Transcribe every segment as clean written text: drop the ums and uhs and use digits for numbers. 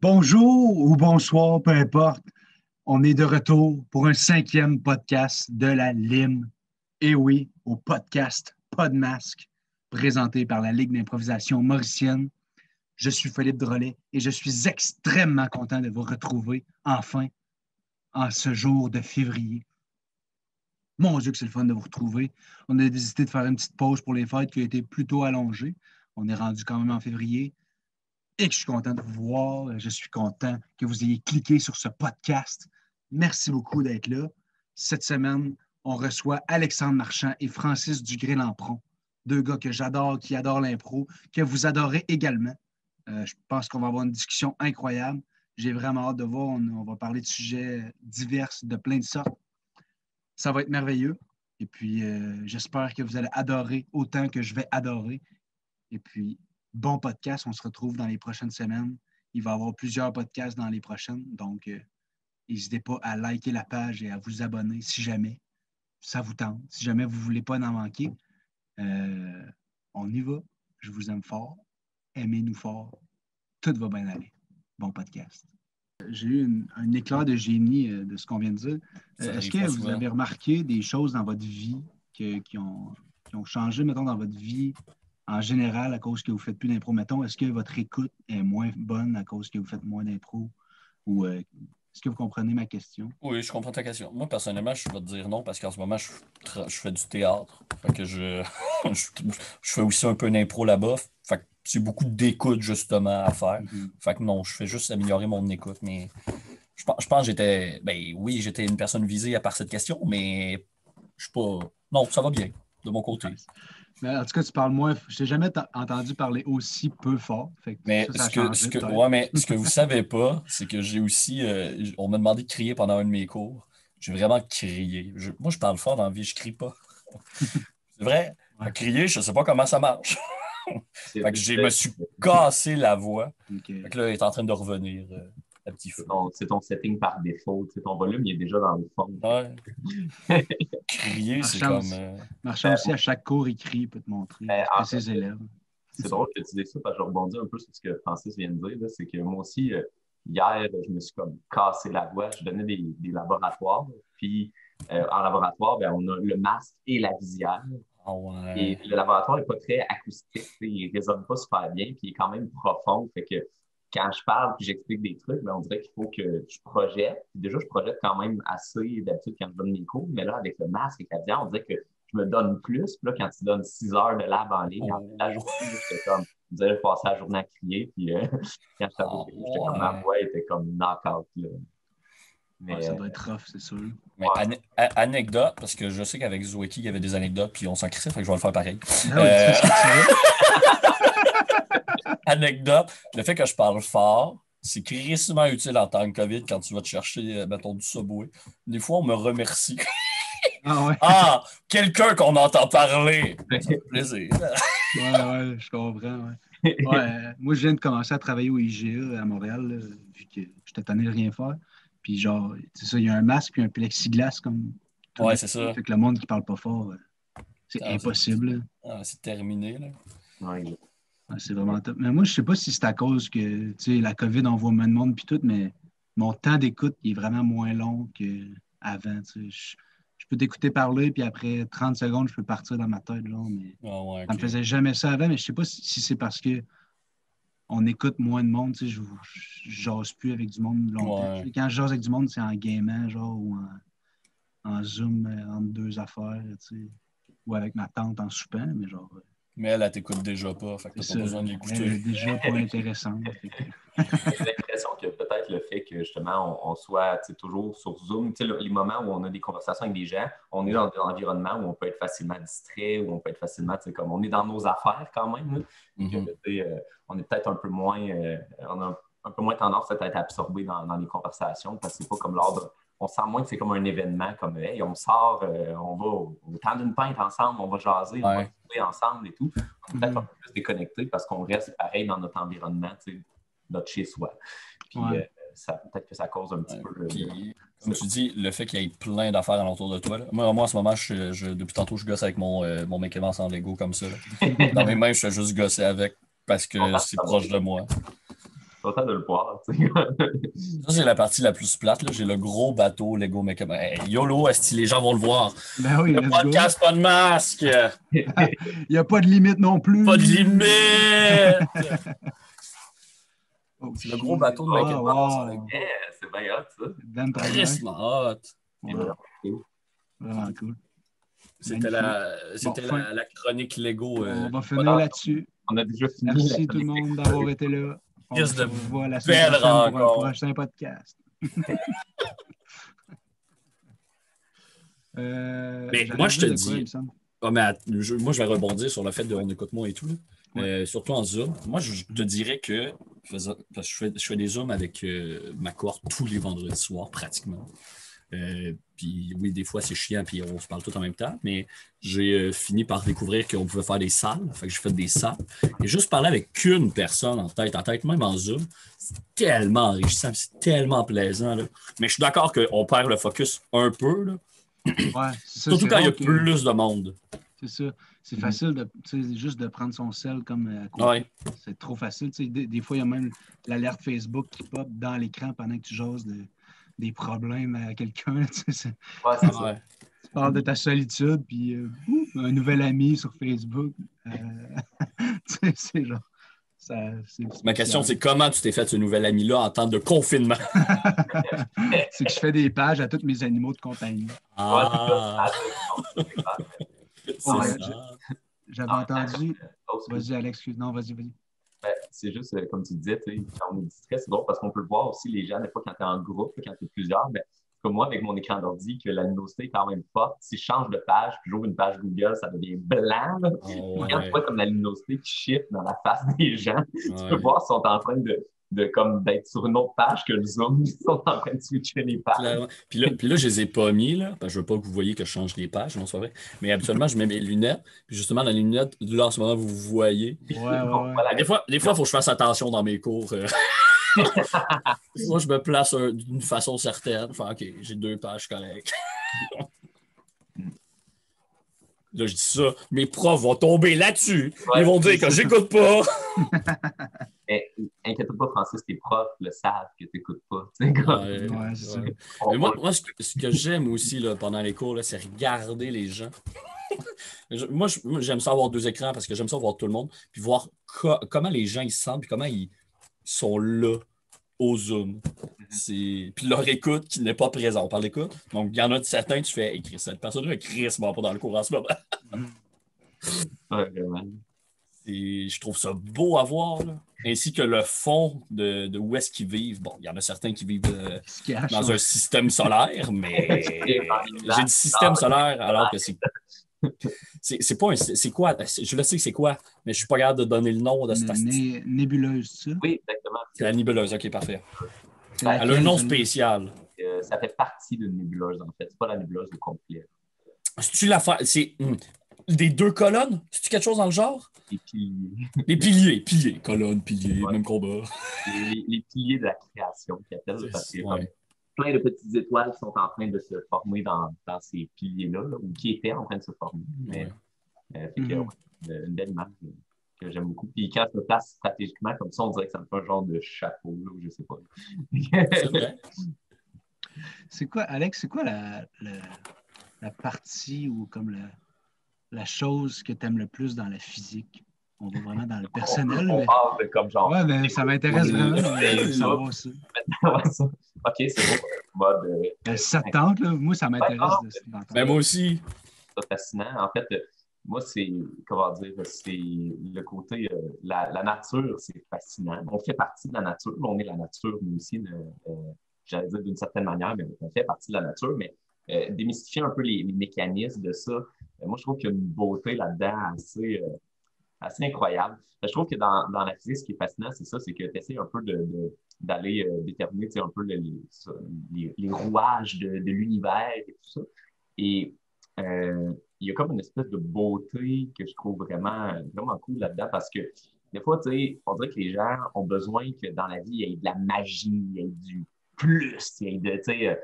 Bonjour ou bonsoir, peu importe. On est de retour pour un cinquième podcast de la LIM. Et oui, au podcast Pas de masque, présenté par la Ligue d'improvisation mauricienne. Je suis Philippe Drolet et je suis extrêmement content de vous retrouver enfin en ce jour de février. Mon Dieu que c'est le fun de vous retrouver. On a décidé de faire une petite pause pour les fêtes qui a été plutôt allongée. On est rendu quand même en février. Et que je suis content de vous voir. Je suis content que vous ayez cliqué sur ce podcast. Merci beaucoup d'être là. Cette semaine, on reçoit Alexandre Marchand et Francis Dugré-Lampron, deux gars que j'adore, qui adorent l'impro, que vous adorez également. Je pense qu'on va avoir une discussion incroyable. J'ai vraiment hâte de voir. On va parler de sujets divers, de plein de sortes. Ça va être merveilleux. Et puis, j'espère que vous allez adorer autant que je vais adorer. Et puis, bon podcast. On se retrouve dans les prochaines semaines. Il va y avoir plusieurs podcasts dans les prochaines. Donc, n'hésitez pas à liker la page et à vous abonner si jamais ça vous tente. Si jamais vous ne voulez pas en manquer, on y va. Je vous aime fort. Aimez-nous fort. Tout va bien aller. Bon podcast. J'ai eu un éclair de génie de ce qu'on vient de dire. Est-ce que vous avez remarqué des choses dans votre vie qui ont changé, mettons, dans votre vie en général à cause que vous ne faites plus d'impro? Mettons, est-ce que votre écoute est moins bonne à cause que vous faites moins d'impro? Ou est-ce que vous comprenez ma question? Oui, je comprends ta question. Moi, personnellement, je vais te dire non parce qu'en ce moment, je fais du théâtre. Fait que je fais aussi un peu d'impro là-bas. Fait que c'est beaucoup d'écoute, justement, à faire. Fait que non, je fais juste améliorer mon écoute. Mais je pense que j'étais. Ben oui, j'étais une personne visée à part cette question, mais je suis pas. Non, ça va bien, de mon côté. Mais en tout cas, tu parles moins. Je t'ai jamais entendu parler aussi peu fort. Fait que Mais ça a changé, ce que vous savez pas, c'est que j'ai aussi. On m'a demandé de crier pendant un de mes cours. J'ai vraiment crié. Moi, je parle fort dans la vie, je crie pas. C'est vrai. Ouais. Crier, je sais pas comment ça marche. Fait que je me suis cassé la voix. Okay. Fait que là, il est en train de revenir à petit feu. C'est ton setting par défaut. Ton volume, il est déjà dans le fond. Ouais. Crier, c'est comme. Marchand aussi, à chaque cours, il crie, il peut te montrer à ses élèves. C'est drôle que tu dises ça parce que je rebondis un peu sur ce que Francis vient de dire. C'est que moi aussi, hier, je me suis comme cassé la voix. Je donnais des laboratoires. Puis en laboratoire, ben, on a le masque et la visière. Oh, ouais. Et le laboratoire n'est pas très acoustique. Il ne résonne pas super bien. Puis il est quand même profond. Fait que quand je parle et j'explique des trucs, ben, on dirait qu'il faut que je projette. Puis déjà, je projette quand même assez d'habitude quand je donne mes cours. Mais là, avec le masque et la visière, on dirait que je me donne plus. Puis là, quand tu donnes 6 heures de lab en ligne, la journée, j'étais comme, je dirais, je passais la journée à crier. Puis quand je t'avoue, j'étais comme, ma voix était comme knock-out. Là. Mais, ça doit être rough, c'est sûr. Mais anecdote, parce que je sais qu'avec Zoeki, il y avait des anecdotes, puis on s'en crissait, fait que je vais le faire pareil. Anecdote, le fait que je parle fort, c'est crissement utile en temps de COVID quand tu vas te chercher, mettons, du Subway. Des fois, on me remercie. Ah ouais. Ah, quelqu'un qu'on entend parler. Ça fait plaisir. Ouais, je comprends. Ouais. Moi, je viens de commencer à travailler au IGA à Montréal, là, vu que j'étais tanné de rien faire. Puis genre, c'est ça, il y a un masque puis un plexiglas comme tout. Ouais, c'est ça. Fait que le monde qui parle pas fort, c'est impossible. C'est terminé, là. Ouais. C'est vraiment top. Mais moi, je sais pas si c'est à cause que, tu sais, la COVID envoie moins de monde puis tout, mais mon temps d'écoute, il est vraiment moins long qu'avant, tu sais. Je peux t'écouter parler, puis après 30 secondes, je peux partir dans ma tête, genre, mais ça me faisait jamais ça avant, mais je sais pas si c'est parce que on écoute moins de monde, tu sais, je jase plus avec du monde longtemps. Ouais. Quand je jase avec du monde, c'est en gamant, genre, ou en Zoom entre deux affaires, tu sais, ou avec ma tante en soupant, mais genre... Mais elle t'écoute déjà pas, fait que t'as pas besoin de l'écouter. Elle est déjà pas intéressante. J'ai l'impression que peut-être le fait que justement on soit toujours sur Zoom, les moments où on a des conversations avec des gens, on est dans un environnement où on peut être facilement distrait, où on peut être facilement, comme on est dans nos affaires quand même. On est peut-être un peu moins, on a un peu moins tendance à être absorbé dans les conversations parce que c'est pas comme l'ordre. On sent moins que c'est comme un événement, comme hey, on sort, on va au temps d'une pinte ensemble, on va jaser, on va jouer ensemble et tout. On est peut-être un peu plus déconnecté parce qu'on reste pareil dans notre environnement, notre chez-soi. Puis peut-être que ça cause un petit peu. Puis, comme tu dis, le fait qu'il y ait plein d'affaires alentour de toi. Là. Moi, en ce moment, depuis tantôt, je gosse avec mon Mickey Mouse en Lego comme ça. Dans mes mains, je fais juste gosser avec parce que c'est proche de moi. content de le voir. Tu sais. Ça, c'est la partie la plus plate. Là. J'ai le gros bateau Lego Make-up. Hey, YOLO, est-ce que les gens vont le voir? Ben oui, Le let's podcast, pas de masque! Il n'y a pas de limite non plus. Pas de limite! Oh, C'est le gros bateau de Make-up. wow. C'est bien hot, ça. Ben très Très bien. hot. Wow. Vraiment cool. C'était Bon, la chronique Lego. On va finir là-dessus. On a déjà fini. Merci tout le monde d'avoir été là. On Yes, se de revoit la belle semaine prochaine pour un rencontre. prochain podcast. Mais j'avais moi, je te dit de quoi, dis- il me semble. Ah, mais moi, je vais rebondir sur le fait de On écoute moi et tout. Là. Surtout en Zoom. Moi, je te dirais que parce que je fais des Zooms avec ma cohorte tous les vendredis soirs, pratiquement. Puis oui, des fois, c'est chiant, puis on se parle tout en même temps, mais j'ai fini par découvrir qu'on pouvait faire des salles. Fait que j'ai fait des salles. Et juste parler avec une personne en tête, même en Zoom, c'est tellement enrichissant, c'est tellement plaisant. Là. Mais je suis d'accord qu'on perd le focus un peu. Là. Ouais, c'est ça, Surtout c'est quand il y a rare que- plus de monde. C'est ça. C'est facile de, tu sais, juste de prendre son sel comme à côté. Ouais. C'est trop facile. Tu sais, des fois, il y a même l'alerte Facebook qui pop dans l'écran pendant que tu jases des problèmes à quelqu'un. Tu sais, Ouais, c'est ça. Ouais. tu parles de ta solitude, puis un nouvel ami sur Facebook. Tu sais, c'est genre. Ma question, c'est comment tu t'es fait ce nouvel ami-là en temps de confinement? c'est que je fais des pages à tous mes animaux de compagnie. Ah, c'est Ouais, ça. J'avais entendu. Vas-y, Alex, excuse. Non, vas-y. Ben, c'est juste, comme tu disais, tu sais, quand on est distrait, c'est drôle parce qu'on peut le voir aussi, les gens, des fois, quand tu es en groupe, quand tu es plusieurs, ben, comme moi, avec mon écran d'ordi, que la luminosité est quand même forte. Si je change de page, puis j'ouvre une page Google, ça devient blanc. Là. Oh, Quand tu vois comme la luminosité qui shift dans la face des gens, tu peux voir s'ils sont en train d'être sur une autre page que le Zoom, ils sont en train de switcher les pages. Clairement. Puis là, je les ai pas mis, là, parce que je veux pas que vous voyez que je change les pages, non, c'est pas vrai. Mais habituellement, je mets mes lunettes. Puis justement, dans les lunettes, là, en ce moment, vous voyez. Ouais. Voilà. Des fois, il faut que je fasse attention dans mes cours. Moi, je me place d'une façon certaine. Enfin, OK, j'ai 2 pages correctes. Là, je dis ça. Mes profs vont tomber là-dessus. Ils vont dire que j'écoute pas. Mais inquiète-toi pas, Francis, tes profs le savent que tu n'écoutes pas. Tu sais, comme- Ouais, c'est ça. Mais moi, ce que j'aime aussi là, pendant les cours, là, c'est regarder les gens. Moi, j'aime ça avoir 2 écrans parce que j'aime ça voir tout le monde, puis voir comment les gens ils se sentent, puis comment ils sont là au Zoom. Puis leur écoute qui n'est pas présent. On parle d'écoute. Donc, il y en a de certains, tu fais écrire cette personne-là, Chris, pas dans le cours en ce moment. Ouais, vraiment. Et je trouve ça beau à voir, là. Ainsi que le fond de où est-ce qu'ils vivent. Bon, il y en a certains qui vivent Qui se cache, dans ouais. un système solaire, mais j'ai dit système solaire alors que c'est pas un. C'est quoi? Je le sais que c'est quoi, mais je suis pas capable de donner le nom de cette Nébuleuse, ça. Oui, exactement. C'est la nébuleuse, ok, parfait. C'est Elle a un laquelle, nom celle-là? spécial. Ça fait partie d'une nébuleuse, en fait. C'est pas la nébuleuse au complet. C'est-tu l'affaire? C'est des 2 colonnes? C'est-tu quelque chose dans le genre? Les piliers. Les piliers. Colonnes, piliers, Ouais. même combat. Les piliers de la création, qui appellent, parce qu'il y a comme Ouais. plein de petites étoiles qui sont en train de se former dans ces piliers-là, là, ou qui étaient en train de se former. Mais, fait que, ouais, une belle image que j'aime beaucoup. Puis quand je me place stratégiquement comme ça, on dirait que ça me fait un genre de chapeau, là, ou je sais pas. C'est vrai. C'est quoi, Alex, c'est quoi la partie ou comme la chose que tu aimes le plus dans la physique? On va vraiment dans le personnel. On Mais... parle de comme genre. Ouais, mais ça m'intéresse vraiment de savoir ça. Ouais, ça. Ok, c'est beau. Mode. Ça te tente, là? Moi, ça m'intéresse d'entendre. Ben, moi aussi. C'est fascinant. En fait, moi, c'est, comment dire, c'est le côté, la nature, c'est fascinant. On fait partie de la nature. On est la nature, nous aussi, j'allais dire d'une certaine manière, mais on fait partie de la nature. Mais démystifier un peu les mécanismes de ça, moi, je trouve qu'il y a une beauté là-dedans assez incroyable. Je trouve que dans la physique, ce qui est fascinant, c'est ça, c'est que tu essaies un peu d'aller déterminer un peu les rouages de l'univers et tout ça. Et il y a comme une espèce de beauté que je trouve vraiment, vraiment cool là-dedans parce que des fois, tu sais, on dirait que les gens ont besoin que dans la vie, il y ait de la magie, il y ait du plus, il y ait tu sais,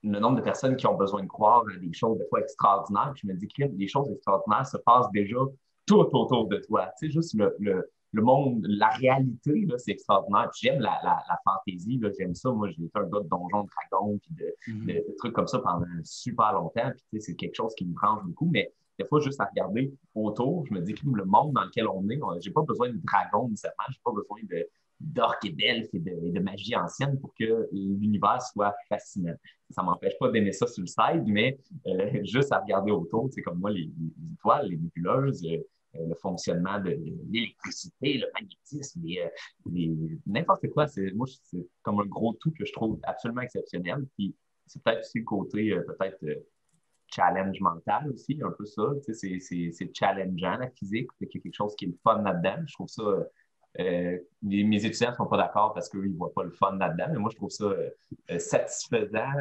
le nombre de personnes qui ont besoin de croire à des choses des fois extraordinaires. Puis je me dis que les choses extraordinaires se passent déjà tout autour de toi. Tu sais, juste le monde, la réalité, là, c'est extraordinaire. Puis j'aime la fantaisie, là, j'aime ça. Moi, j'ai été un gars de Donjons Dragons, puis de trucs comme ça pendant super longtemps. Puis, tu sais, c'est quelque chose qui me branche beaucoup. Mais des fois, juste à regarder autour, je me dis que le monde dans lequel on est, j'ai pas besoin de dragons nécessairement, j'ai pas besoin d'orques et d'elfes et de magie ancienne pour que l'univers soit fascinant. Ça m'empêche pas d'aimer ça sur le side, mais juste à regarder autour, c'est comme moi, les étoiles, les nébuleuses, le fonctionnement de l'électricité, le magnétisme, n'importe quoi. Moi, c'est comme un gros tout que je trouve absolument exceptionnel. Puis c'est peut-être aussi le côté challenge mental aussi, un peu ça. Tu sais, c'est challengeant, la physique. Il y a quelque chose qui est le fun là-dedans. Je trouve ça... mes étudiants ne sont pas d'accord parce qu'eux, ils ne voient pas le fun là-dedans, mais moi, je trouve ça satisfaisant.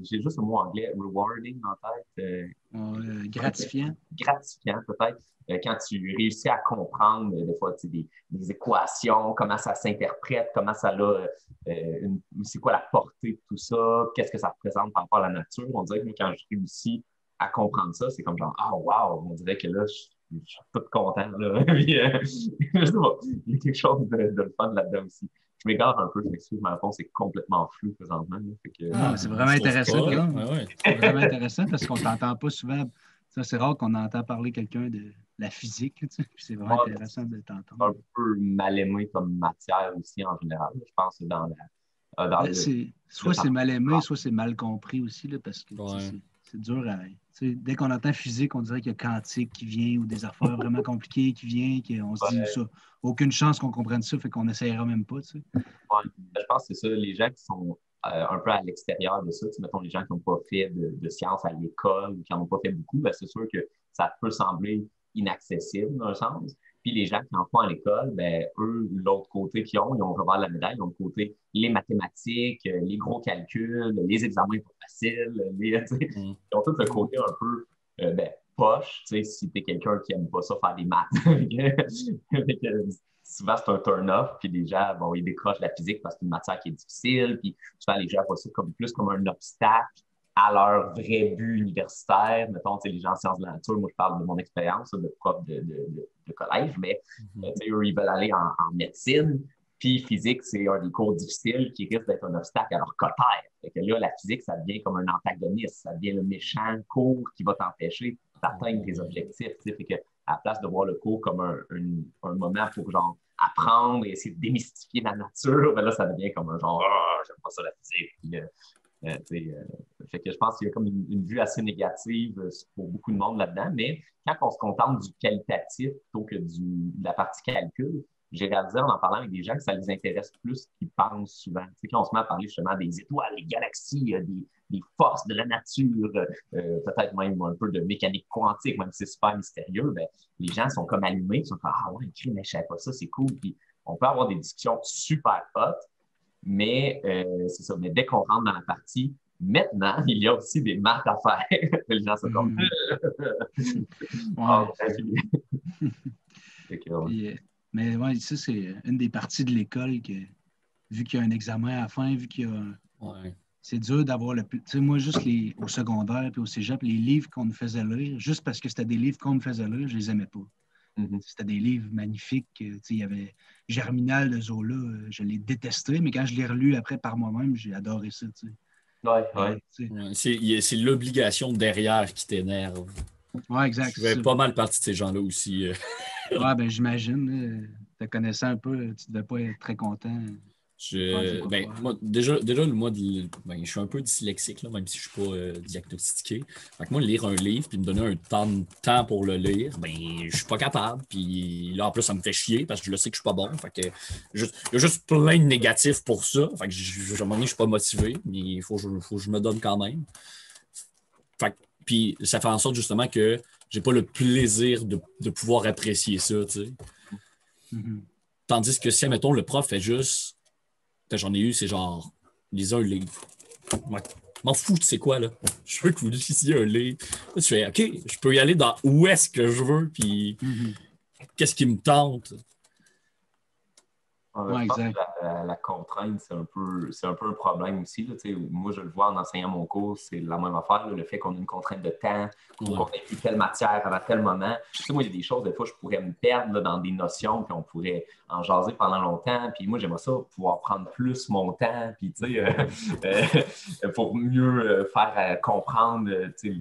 J'ai juste le mot anglais, rewarding en tête. Gratifiant. Gratifiant, peut-être. Quand tu réussis à comprendre, des fois, des équations, comment ça s'interprète, comment ça a, c'est quoi la portée de tout ça, qu'est-ce que ça représente par rapport à la nature. On dirait que moi, quand je réussis à comprendre ça, c'est comme genre, ah, wow, on dirait que là, je suis tout content. Là. Puis, je sais pas, il y a quelque chose de le fun là-dedans aussi. Je m'égare un peu, je m'excuse, ma réponse est complètement floue présentement. Là, c'est vraiment intéressant. Ouais. C'est vraiment intéressant parce qu'on t'entend pas souvent. Ça, c'est rare qu'on entend parler quelqu'un de la physique. Tu sais. Puis c'est vraiment intéressant de t'entendre. Un peu mal aimé comme matière aussi en général. Je pense dans soit c'est mal aimé, soit c'est mal compris aussi, là, parce que c'est dur à. Dès qu'on entend physique, on dirait qu'il y a quantique qui vient ou des affaires vraiment compliquées qui viennent, qu'on se dit ça. Aucune chance qu'on comprenne ça, fait qu'on n'essayera même pas. Tu sais. Je pense que c'est ça. Les gens qui sont un peu à l'extérieur de ça, mettons les gens qui n'ont pas fait de sciences à l'école ou qui n'en ont pas fait beaucoup, ben, c'est sûr que ça peut sembler inaccessible dans un sens. Puis les gens qui en font à l'école, ben, eux, l'autre côté qu'ils ont, ils ont le revers de la médaille, ils ont le côté les mathématiques, les gros calculs, les examens pas faciles, ils ont tout le côté un peu poche, si tu es quelqu'un qui n'aime pas ça faire des maths. Souvent, c'est un turn-off, puis les gens, bon, ils décrochent la physique parce que c'est une matière qui est difficile, puis souvent, les gens voient ça plus comme un obstacle à leur vrai but universitaire. Mettons, les gens en sciences de la nature, moi, je parle de mon expérience de prof de collège, mais eux, ils veulent aller en médecine, puis physique, c'est un des cours difficiles qui risque d'être un obstacle à leur cotère. Fait que là, la physique, ça devient comme un antagoniste, ça devient le méchant cours qui va t'empêcher d'atteindre tes objectifs. Fait que, à la place de voir le cours comme un moment pour genre apprendre et essayer de démystifier la nature, ben là, ça devient comme un genre j'aime pas ça la physique. Puis, fait que je pense qu'il y a comme une vue assez négative pour beaucoup de monde là-dedans, mais quand on se contente du qualitatif plutôt que de la partie calcul, j'ai réalisé en parlant avec des gens que ça les intéresse plus qu'ils pensent souvent. Quand on se met à parler justement des étoiles, des galaxies, des forces de la nature, peut-être même un peu de mécanique quantique, même si c'est super mystérieux, ben, les gens sont comme allumés, ils sont comme ah ouais, mais je savais pas ça, c'est cool. Puis on peut avoir des discussions super hot, mais c'est ça. Mais dès qu'on rentre dans la partie, maintenant, il y a aussi des maths à faire. Les gens sont comme mais ouais, ça, c'est une des parties de l'école que, vu qu'il y a un examen à la fin, vu qu'il y a. C'est dur d'avoir le plus. Tu sais, moi, juste au secondaire puis au cégep, les livres qu'on nous faisait lire, juste parce que c'était des livres qu'on me faisait lire, je les aimais pas. C'était des livres magnifiques. Tu sais, il y avait Germinal de Zola, je l'ai détesté, mais quand je l'ai relu après par moi-même, j'ai adoré ça. Tu sais. C'est l'obligation derrière qui t'énerve. Oui, exact. Je fais pas mal partie de ces gens-là aussi. Ben j'imagine. Te connaissant un peu, tu devais pas être très content. Moi, déjà je suis un peu dyslexique, là, même si je ne suis pas diagnostiqué. Fait que moi, lire un livre puis me donner un temps pour le lire, je suis pas capable. Puis là, en plus, ça me fait chier parce que je le sais que je suis pas bon. Fait que il y a juste plein de négatifs pour ça. Fait que à un moment donné, je suis pas motivé, mais il faut que je me donne quand même. Fait que, puis ça fait en sorte justement que j'ai pas le plaisir de pouvoir apprécier ça, tu sais. Tandis que si, admettons, le prof fait juste j'en ai eu, c'est genre, lisez un livre. M'en fous, tu sais quoi, là. Je veux que vous lisiez un livre. Là, tu fais, OK, je peux y aller dans où est-ce que je veux, puis qu'est-ce qui me tente. Ouais, exact. la contrainte, c'est un peu un problème aussi. Là, moi, je le vois en enseignant mon cours, c'est la même affaire. Là, le fait qu'on ait une contrainte de temps, qu'on ait eu telle matière avant tel moment. Moi, il y a des choses, des fois, je pourrais me perdre là, dans des notions, puis on pourrait en jaser pendant longtemps. Puis moi, j'aimerais ça pouvoir prendre plus mon temps, puis pour mieux faire comprendre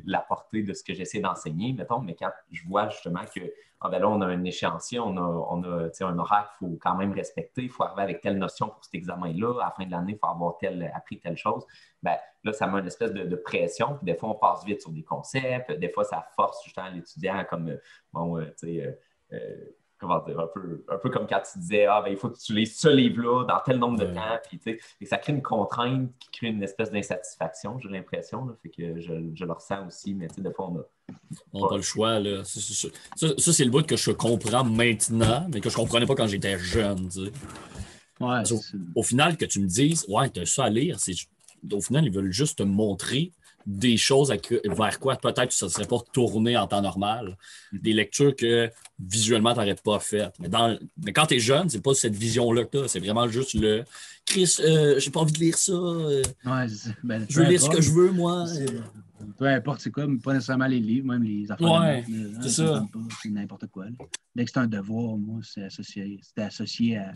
la portée de ce que j'essaie d'enseigner, mettons. Mais quand je vois justement que là, on a un échéancier, on a un horaire qu'il faut quand même respecter, il faut arriver avec telle notion pour cet examen-là, à la fin de l'année, il faut avoir appris telle chose. Là, ça met une espèce de pression, puis des fois, on passe vite sur des concepts, des fois, ça force justement l'étudiant comme, comment dire, un peu comme quand tu disais, il faut que tu lises ce livre-là dans tel nombre de temps, puis et ça crée une contrainte qui crée une espèce d'insatisfaction, j'ai l'impression, là, fait que je le ressens aussi, mais des fois, on n'a pas le choix. Là. Ça, c'est le bout que je comprends maintenant, mais que je ne comprenais pas quand j'étais jeune. Ouais, au final, que tu me dises, ouais, tu as ça à lire, au final, ils veulent juste te montrer des choses vers quoi peut-être ça ne serait pas tourné en temps normal. Des lectures que visuellement, tu n'aurais pas faites. Mais quand tu es jeune, c'est pas cette vision-là que tu as. C'est vraiment juste le Chris, j'ai pas envie de lire ça. Je veux lire ce que je veux, moi. Peu importe c'est quoi, mais pas nécessairement les livres, même les affaires de maths. C'est ça. C'est n'importe quoi. Là. Dès que c'est un devoir, moi, c'était associé à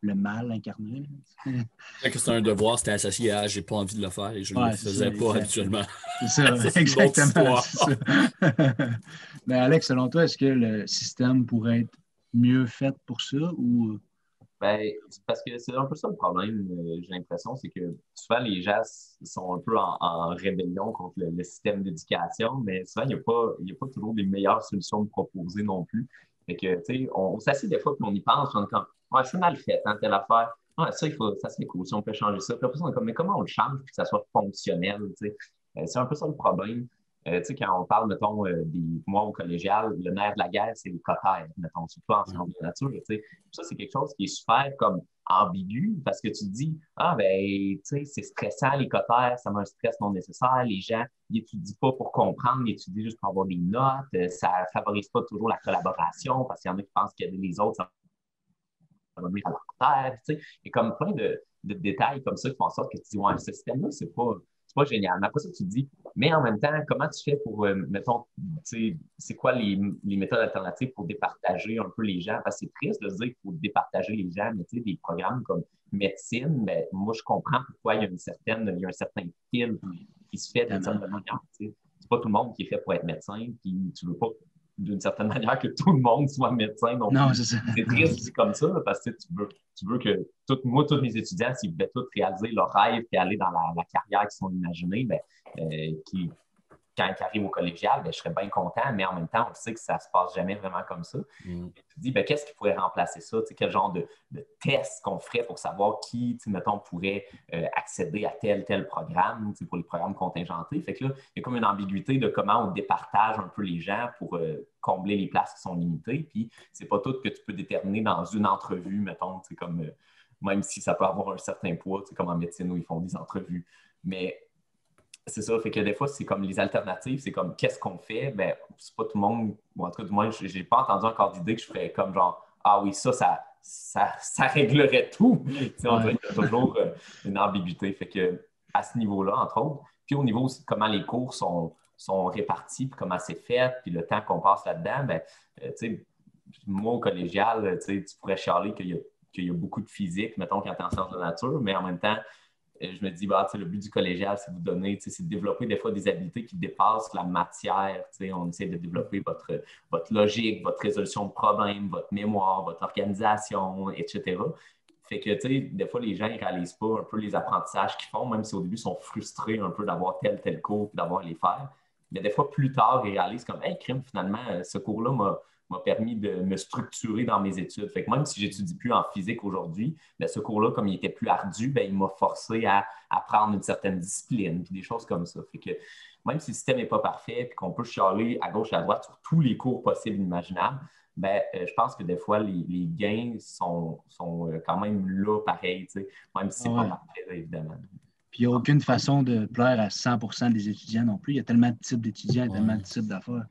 le mal incarné. Dès que c'était un devoir, c'était associé à j'ai pas envie de le faire et je ne le faisais pas habituellement. C'est ça, exactement. C'est ça. Mais Alex, selon toi, est-ce que le système pourrait être mieux fait pour ça ou... C'est parce que c'est un peu ça le problème, j'ai l'impression, c'est que souvent les gens sont un peu en rébellion contre le système d'éducation, mais souvent, il n'y a pas toujours des meilleures solutions de proposer non plus. Fait que, on s'assied des fois, puis on y pense, puis on est comme, ouais, c'est mal fait, hein, telle affaire. Ouais, ça serait cool si on peut changer ça. Puis après, on est comme, mais comment on le change pour que ça soit fonctionnel, c'est un peu ça le problème. Quand on parle, mettons, moi au collégial, le nerf de la guerre, c'est les cotères, mettons, surtout en sciences de la nature. Ça, c'est quelque chose qui est super comme ambigu parce que tu te dis, c'est stressant, les cotères, ça met un stress non nécessaire. Les gens, ils n'étudient pas pour comprendre, ils étudient juste pour avoir des notes. Ça ne favorise pas toujours la collaboration parce qu'il y en a qui pensent que les autres, ça va nuire à leur terre. Il y a comme plein de détails comme ça qui font en sorte que tu dis, ouais, ce système-là, c'est pas génial. Mais après ça, tu te dis, mais en même temps, comment tu fais pour, mettons, c'est quoi les méthodes alternatives pour départager un peu les gens? Parce que c'est triste de se dire qu'il faut départager les gens, mais des programmes comme médecine, moi, je comprends pourquoi il y a un certain fil qui se fait d'une certaine manière. C'est pas tout le monde qui est fait pour être médecin, puis tu veux pas d'une certaine manière que tout le monde soit médecin. Donc, non, c'est ça. C'est triste, c'est comme ça, parce que tu veux que tous mes étudiants, s'ils voulaient tous réaliser leurs rêves et aller dans la carrière qu'ils sont imaginés, quand ils arrivent au collégial, je serais bien content, mais en même temps, on sait que ça ne se passe jamais vraiment comme ça. Et tu te dis, qu'est-ce qui pourrait remplacer ça? Quel genre de test qu'on ferait pour savoir qui, mettons, pourrait accéder à tel programme, pour les programmes contingentés. Fait que là, il y a comme une ambiguïté de comment on départage un peu les gens pour combler les places qui sont limitées. Puis, c'est pas tout que tu peux déterminer dans une entrevue, mettons, comme même si ça peut avoir un certain poids, comme en médecine où ils font des entrevues. Mais c'est ça, fait que des fois, c'est comme les alternatives, c'est comme qu'est-ce qu'on fait? C'est pas tout le monde, ou en tout cas, du moins, j'ai pas entendu encore d'idée que je ferais comme genre, ah oui, ça réglerait tout. On dirait qu'il y a toujours une ambiguïté. Fait que à ce niveau-là, entre autres, puis au niveau aussi de comment les cours sont répartis, puis comment c'est fait, puis le temps qu'on passe là-dedans, moi, au collégial, tu pourrais chialer qu'il y a beaucoup de physique, mettons, quand tu es en sciences de la nature, mais en même temps, je me dis, le but du collégial, c'est de vous donner, c'est de développer des fois des habiletés qui dépassent la matière. On essaie de développer votre logique, votre résolution de problèmes, votre mémoire, votre organisation, etc. Fait que, des fois, les gens ne réalisent pas un peu les apprentissages qu'ils font, même si au début, ils sont frustrés un peu d'avoir tel cours et d'avoir à les faire. Mais des fois, plus tard, ils réalisent comme, hey, crime, finalement, ce cours-là m'a permis de me structurer dans mes études. Fait que même si je n'étudie plus en physique aujourd'hui, ce cours-là, comme il était plus ardu, il m'a forcé à apprendre une certaine discipline, puis des choses comme ça. Fait que même si le système n'est pas parfait, puis qu'on peut chialer à gauche et à droite sur tous les cours possibles et imaginables, je pense que des fois, les gains sont quand même là, pareil, même si ce n'est pas parfait, évidemment. Puis il n'y a aucune façon de plaire à 100% des étudiants non plus. Il y a tellement de types d'étudiants, tellement de types d'affaires.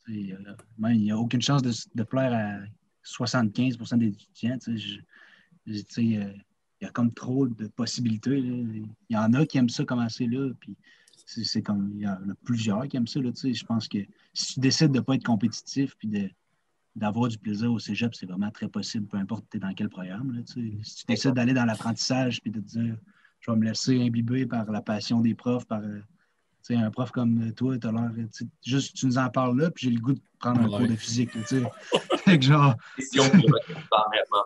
Il n'y a aucune chance de plaire à 75% des étudiants. y a comme trop de possibilités. Là. Il y en a qui aiment ça commencer là, puis c'est comme, il y en a plusieurs qui aiment ça. Là, je pense que si tu décides de ne pas être compétitif puis d'avoir du plaisir au cégep, c'est vraiment très possible, peu importe tu es dans quel programme. Là, si tu décides d'aller dans l'apprentissage puis de te dire je vais me laisser imbiber par la passion des profs, par un prof comme toi, tu as l'air. Juste tu nous en parles là, puis j'ai le goût de prendre un cours de physique. Là, fait que genre. Question que je vais pas vraiment.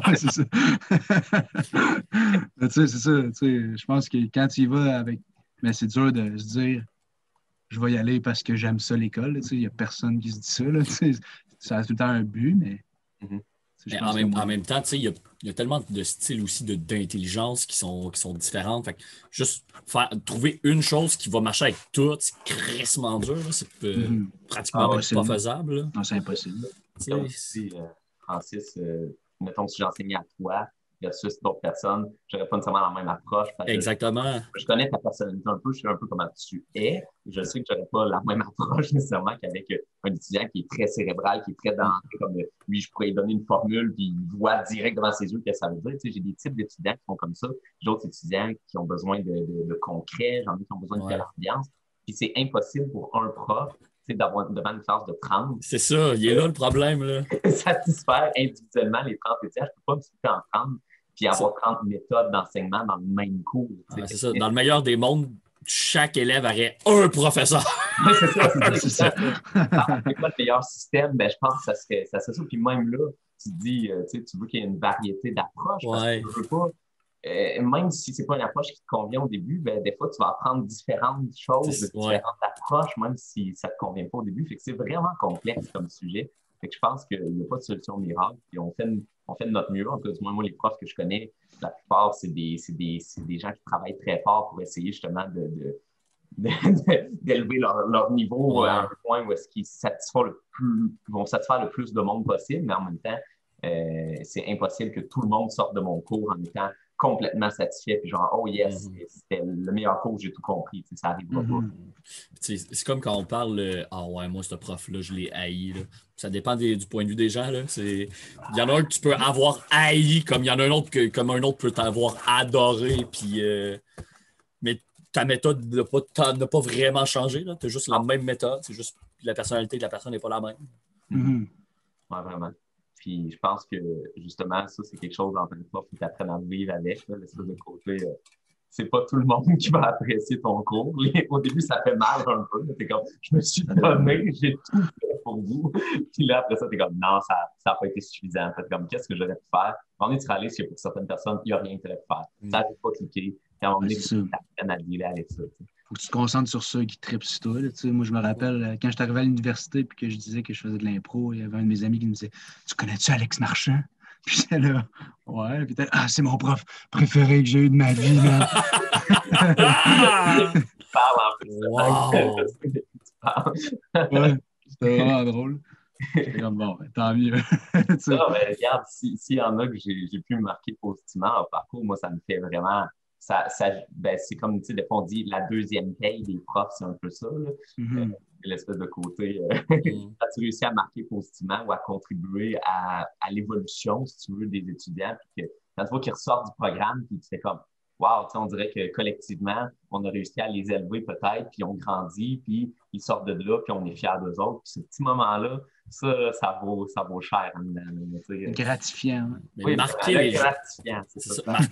Ouais, c'est ça. C'est ça. Je pense que quand tu y vas avec. Mais c'est dur de se dire je vais y aller parce que j'aime ça l'école. Il n'y a personne qui se dit ça. Là, ça a tout le temps un but, mais. Mais en même temps, il y a tellement de styles aussi d'intelligence qui sont différentes. Fait que juste trouver une chose qui va marcher avec tout, c'est crissement dur. Là. C'est pratiquement pas faisable. Non, c'est impossible. Comme tu dis, Francis, mettons si j'enseignais à toi versus d'autres personnes, j'aurais pas nécessairement la même approche. Exactement. Je connais ta personnalité un peu, je sais un peu comment tu es. Je sais que j'aurais pas la même approche nécessairement qu'avec un étudiant qui est très cérébral, qui est très dans comme lui, je pourrais lui donner une formule, puis il voit direct devant ses yeux ce que ça veut dire. Tu sais, j'ai des types d'étudiants qui sont comme ça, d'autres étudiants qui ont besoin de concret, j'en ai qui ont besoin de faire l'ambiance. Puis c'est impossible pour un prof d'avoir devant une classe de 30. C'est ça, il est là le problème. Là. Satisfaire individuellement les 30 étudiants. Je ne peux pas me citer en 30 puis avoir 30 méthodes d'enseignement dans le même cours. C'est ça. Dans le meilleur des mondes, chaque élève aurait un professeur. Oui, c'est ça. C'est pas le meilleur système, mais je pense que ça serait ça. Puis même là, tu te dis, tu veux qu'il y ait une variété d'approches parce que tu veux pas. Même si ce n'est pas une approche qui te convient au début, ben, des fois, tu vas apprendre différentes choses, différentes approches, même si ça ne te convient pas au début. Fait que c'est vraiment complexe comme sujet. Fait que je pense qu'il n'y a pas de solution miracle. Puis on fait de notre mieux. En tout cas, du moins, moi, les profs que je connais, la plupart, c'est des gens qui travaillent très fort pour essayer justement d'élever leur niveau à un point où est-ce qu'ils vont satisfaire le plus de monde possible, mais en même temps, c'est impossible que tout le monde sorte de mon cours en étant complètement satisfait, puis genre, oh yes, c'était le meilleur cours, j'ai tout compris. Ça n'arrivera pas. C'est comme quand on parle, moi, ce prof-là, je l'ai haï. Là. Ça dépend du point de vue des gens. Il y en a un que tu peux avoir haï, comme il y en a un autre comme un autre peut t'avoir adoré, puis mais ta méthode n'a pas vraiment changé. Tu as juste la même méthode, c'est juste la personnalité de la personne n'est pas la même. Ouais, vraiment. Puis je pense que justement, ça, c'est quelque chose en tant que prof que tu apprennes à vivre avec, l'espèce de côté. C'est pas tout le monde qui va apprécier ton cours. Au début, ça fait mal un peu. T'es comme, je me suis donné, j'ai tout fait pour vous. Puis là, après ça, t'es comme, non, ça n'a pas été suffisant. T'es comme, qu'est-ce que j'aurais pu faire? À un moment donné, tu réalises que pour certaines personnes, il n'y a rien que tu aurais pu faire. Ça n'a pas cliqué. Puis à un moment donné, tu apprennes à dealer avec ça. Faut que tu te concentres sur ceux qui trippent sur toi. Là, moi, je me rappelle, quand je suis arrivé à l'université et que je disais que je faisais de l'impro, il y avait un de mes amis qui me disait « Tu connais-tu Alex Marchand? » Puis j'étais là, ouais. Puis c'est mon prof préféré que j'ai eu de ma vie. Là. Tu parles en plus. Wow. Ouais, c'était vraiment drôle. J'étais comme, bon, tant mieux. Non, mais regarde, s'il y en a que j'ai pu me marquer positivement au parcours, moi, ça me fait vraiment... c'est comme, tu sais, des fois, on dit la deuxième paye des profs, c'est un peu ça, là. L'espèce de côté. As-tu réussi à marquer positivement ou à contribuer à l'évolution, si tu veux, des étudiants? Puis que, quand tu vois qu'ils ressortent du programme, puis tu fais comme, wow, tu sais, on dirait que collectivement, on a réussi à les élever peut-être, puis on grandit, puis ils sortent de là, puis on est fiers d'eux autres. Puis ce petit moment-là, ça vaut cher. Gratifiant. Mais oui, marquer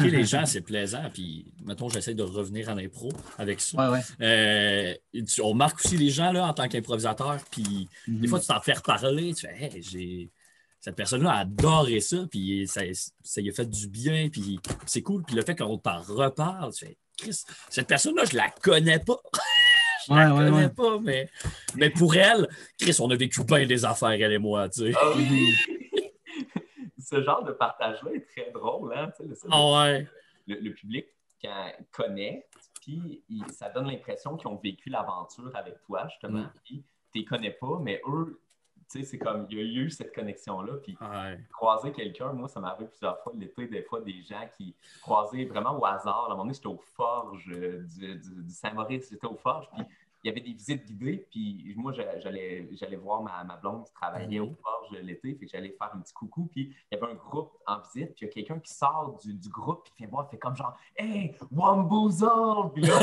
les gens, c'est plaisant. Puis, mettons, j'essaie de revenir en impro avec ça. Ouais. On marque aussi les gens là, en tant qu'improvisateur. Puis, des fois, tu t'en fais reparler. Tu fais, hey, cette personne-là a adoré ça. Puis, ça lui a fait du bien. Puis, c'est cool. Puis, le fait qu'on t'en reparle, tu fais, Chris, cette personne-là, je la connais pas. Je la connais pas, mais pour elle, Chris, on a vécu bien des affaires, elle et moi, tu sais. Ah oui! Ce genre de partage-là est très drôle, hein? Le public connaît, puis ça donne l'impression qu'ils ont vécu l'aventure avec toi, justement, puis tu les connais pas, mais eux, tu sais, c'est comme, il y a eu cette connexion-là, puis croiser quelqu'un, moi, ça m'est arrivé plusieurs fois l'été, des fois, des gens qui croisaient vraiment au hasard. À un moment donné, j'étais aux Forges du Saint-Maurice, j'étais aux Forges, puis il il y avait des visites guidées, puis moi, j'allais voir ma blonde qui travaillait au Forge l'été, fait que j'allais faire un petit coucou, puis il y avait un groupe en visite, puis il y a quelqu'un qui sort du groupe, puis il fait comme genre « Hey, Wamboozle! » Puis là, «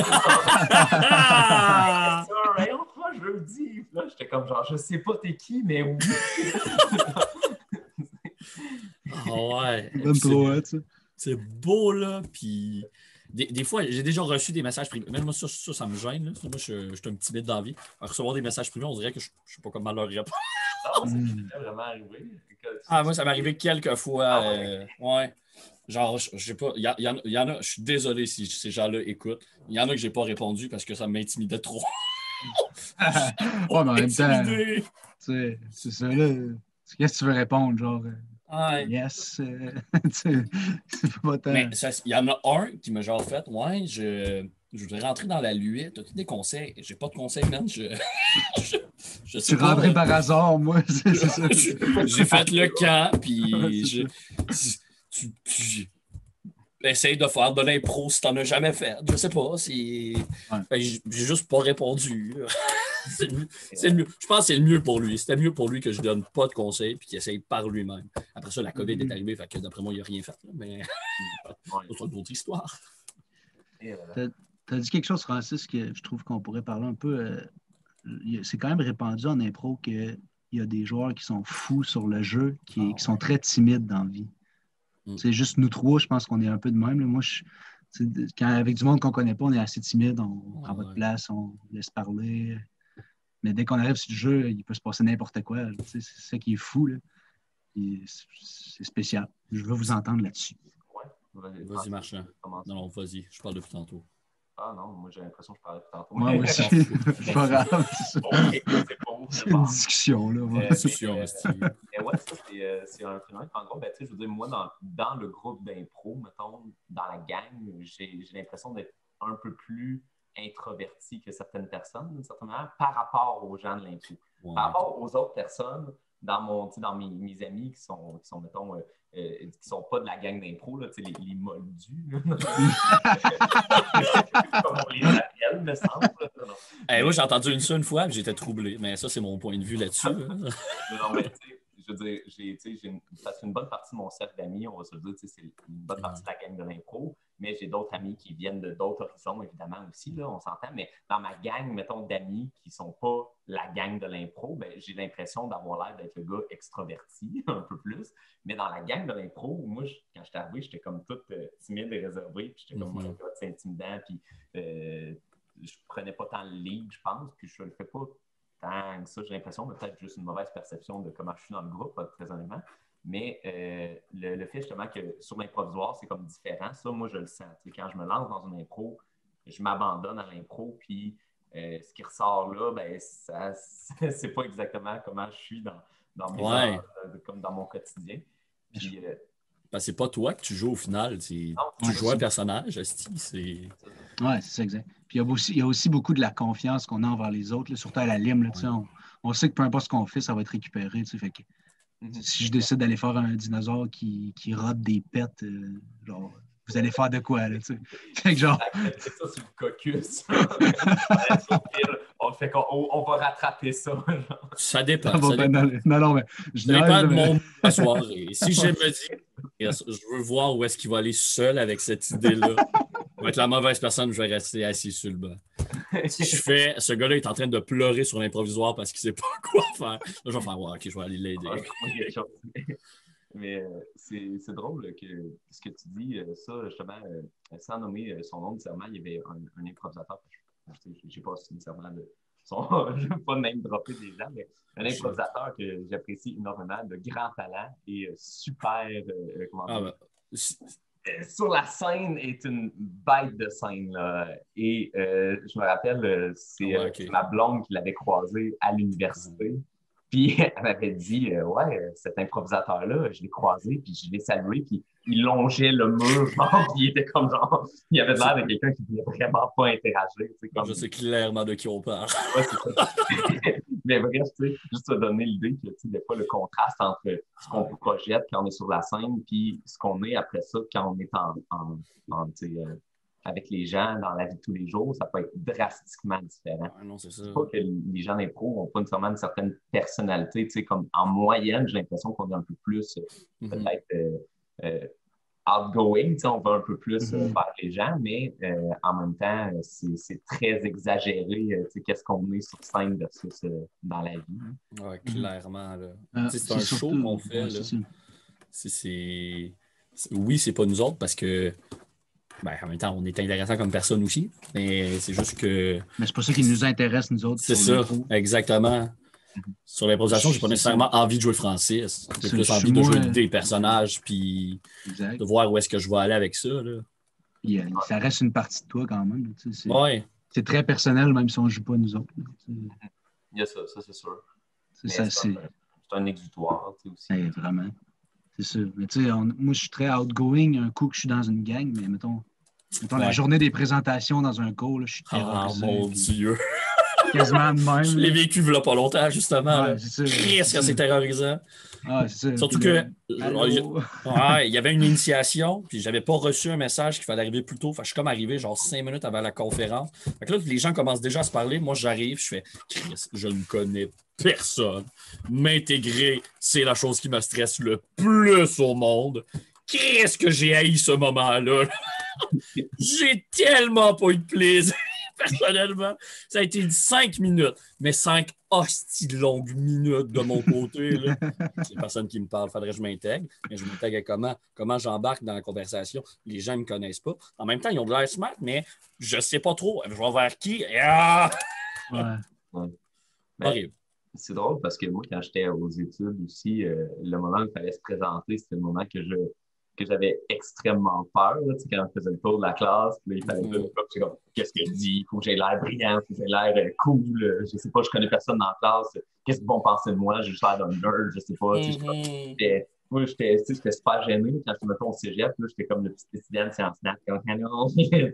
Yes, sir, hey, on te voit jeudi! » Puis là, j'étais comme genre « Je sais pas t'es qui, mais oui! » Ouais. C'est beau, là, puis... Des fois, j'ai déjà reçu des messages privés. Même moi, ça me gêne. Là. Moi, je suis un petit bête dans la vie. À recevoir des messages privés, on dirait que je ne sais pas comment leur répondre. Non, c'est vraiment arrivé. Moi, ça m'est arrivé quelques fois. Ouais. Genre, je sais pas. Il y en a, je suis désolé si ces gens-là écoutent. Il y en a que j'ai pas répondu parce que ça m'intimidait trop. Mais en même temps, c'est ça, là. Qu'est-ce que tu veux répondre? Genre, yes. Mais il y en a un qui m'a genre fait, je voudrais rentrer dans la lutte. As-tu des conseils? J'ai pas de conseils, man. Je sais tu pas. rentrais par hasard, moi. C'est ça. J'ai fait le camp, puis essaye de faire de l'impro si t'en as jamais fait. Je sais pas. J'ai juste pas répondu. C'est le mieux. Je pense que c'est le mieux pour lui. C'était mieux pour lui que je donne pas de conseils puis qu'il essaye par lui-même. Après ça, la COVID est arrivée, fait que d'après moi, il n'a rien fait. Là, mais c'est une autre histoire. T'as dit quelque chose, Francis, que je trouve qu'on pourrait parler un peu. C'est quand même répandu en impro qu'il y a des joueurs qui sont fous sur le jeu, qui sont très timides dans la vie. C'est juste nous trois, je pense qu'on est un peu de même. Là. Moi, avec du monde qu'on ne connaît pas, on est assez timide, on prend votre place, on laisse parler. Mais dès qu'on arrive sur le jeu, il peut se passer n'importe quoi. C'est ça qui est fou. Là. C'est spécial. Je veux vous entendre là-dessus. Ouais. Vas-y, Marchand. Non, vas-y. Je parle depuis tantôt. Ah non, moi j'ai l'impression que je parlais depuis tantôt. Moi aussi, c'est pas grave. C'est une discussion. Là, ouais, ça, c'est un phénomène. En gros, je veux dire, moi, dans le groupe d'impro, mettons, dans la gang, j'ai l'impression d'être un peu plus introverti que certaines personnes, d'une certaine manière, par rapport aux gens de l'impro. Ouais. Par rapport aux autres personnes, dans mes amis qui sont mettons, qui sont pas de la gang d'impro, là, les moldus. Comme on les appelle, me semble. Moi, j'ai entendu une fois et j'étais troublé, mais ça, c'est mon point de vue là-dessus. Non, mais je veux dire, j'ai une bonne partie de mon cercle d'amis, on va se le dire, c'est une bonne partie de la gang de l'impro, mais j'ai d'autres amis qui viennent d'autres horizons, évidemment, aussi, là, on s'entend, mais dans ma gang, mettons, d'amis qui ne sont pas la gang de l'impro, j'ai l'impression d'avoir l'air d'être le gars extroverti, un peu plus, mais dans la gang de l'impro, moi, quand j'étais arrivé, j'étais comme tout timide et réservé, puis j'étais comme un gars intimidant, puis je prenais pas tant le lead, je pense, puis je le fais pas tant que ça, j'ai l'impression, peut-être juste une mauvaise perception de comment je suis dans le groupe, très honnêtement. Mais le fait justement que sur l'improvisoire, c'est comme différent. Ça, moi, je le sens. Quand je me lance dans une impro, je m'abandonne à l'impro, puis ce qui ressort là, c'est pas exactement comment je suis dans mes heures, comme dans mon quotidien. Puis, c'est pas toi que tu joues au final. Tu joues un personnage, c'est... Oui, c'est ça, exact. Puis il y a aussi beaucoup de la confiance qu'on a envers les autres, là, surtout à la lime. Là, on sait que peu importe ce qu'on fait, ça va être récupéré. Fait que, si je décide d'aller faire un dinosaure qui rote des pets, genre, vous allez faire de quoi? Là, fait que genre... C'est ça, c'est le caucus. On fait qu'on va rattraper ça. Genre. Ça dépend. Non, mais ça dépend de mon soirée. Si je me dis, je veux voir où est-ce qu'il va aller seul avec cette idée-là, je vais être la mauvaise personne, je vais rester assis sur le banc. Si je fais, ce gars-là est en train de pleurer sur l'improvisoire parce qu'il ne sait pas quoi faire, là, je vais faire, OK, je vais aller l'aider. Mais c'est drôle que ce que tu dis, ça, justement, sans nommer son nom nécessairement, il y avait un improvisateur, je ne sais pas nécessairement je ne veux pas name dropper des gens, mais un improvisateur que j'apprécie énormément, de grand talent et super, sur la scène est une bête de scène. Là. Et je me rappelle, c'est ma blonde qui l'avait croisé à l'université. Puis elle m'avait dit, cet improvisateur-là, je l'ai croisé, puis je l'ai salué, puis il longeait le mur, genre, puis il était comme genre, il avait l'air de quelqu'un qui ne voulait vraiment pas interagir. Comme... Je sais clairement de qui on parle. Mais bref, juste te donner l'idée que des fois, le contraste entre ce qu'on projette quand on est sur la scène, puis ce qu'on est après ça quand on est avec les gens dans la vie de tous les jours, ça peut être drastiquement différent. Ah, non, c'est ça. C'est pas que les gens d'impro n'ont pas nécessairement une certaine personnalité. Tu sais, comme en moyenne, j'ai l'impression qu'on est un peu plus peut-être outgoing, tu sais, on va un peu plus vers les gens, mais en même temps, c'est très exagéré, tu sais, qu'est-ce qu'on est sur scène versus dans la vie. Ouais, clairement. Là. C'est c'est un show surtout- qu'on fait. ouais, Là. c'est ça. Oui, c'est pas nous autres parce que ben, en même temps, on est intéressant comme personne aussi, mais c'est juste que. Mais c'est pas ça qui nous intéresse, nous autres. C'est sur ça, l'impro. exactement. Sur l'improvisation, j'ai pas nécessairement envie de jouer Francis. J'ai C'est- plus je envie suis de jouer moi- des personnages puis Exact. de voir où est-ce que je vais aller avec ça. Là. Ça reste une partie de toi quand même. Tu sais, Ouais. c'est très personnel, même si on ne joue pas nous autres. Tu sais. Il y a ça c'est sûr. C'est Mais ça, c'est un exutoire, tu sais, aussi. Hey, vraiment. C'est sûr. Mais tu sais, moi, je suis très outgoing un coup que je suis dans une gang, mais mettons la Ouais. journée des présentations dans un cours, là, je suis Ah, terrorisé. mon puis Dieu. Quasiment de même. Je l'ai là. vécu il y a pas longtemps, justement. Ouais, Là. c'est ça. Qu'est-ce que c'est terrorisant. Ah, c'est ça. Surtout Puis là, que allô? ouais, il y avait une initiation, puis j'avais pas reçu un message qu'il fallait arriver plus tôt. Fait que je suis comme arrivé genre 5 minutes avant la conférence. Fait que là, les gens commencent déjà à se parler. Moi, j'arrive, je fais Chris, je ne connais personne. M'intégrer, c'est la chose qui me stresse le plus au monde. Qu'est-ce que j'ai haï ce moment-là? J'ai tellement pas eu de plaisir. Personnellement, ça a été 5 minutes, mais 5 hosties de longues minutes de mon côté. Là. C'est personne qui me parle, faudrait que je m'intègre. Mais je m'intègre comment j'embarque dans la conversation. Les gens ne me connaissent pas. En même temps, ils ont de l'air smart, mais je sais pas trop. Je vais vers qui? Ah! Ouais. Ouais. Ben, Horrible. c'est drôle parce que moi, quand j'étais aux études aussi, le moment où il fallait se présenter, c'était le moment que j'avais extrêmement peur. Là, tu sais, quand je faisais le tour de la classe, puis là, il fallait dire, j'étais comme, qu'est-ce que je dis? Il faut que j'ai l'air brillant, il faut que j'ai l'air cool. Je sais pas, je connais personne dans la classe. Qu'est-ce qu'ils vont penser de moi? J'ai juste l'air d'un nerd, je sais pas. Tu sais, moi, j'étais super gêné quand je me mettais au cégep. Là, j'étais comme le petit étudiant de sciences nat. Comme, ah non, tu sais.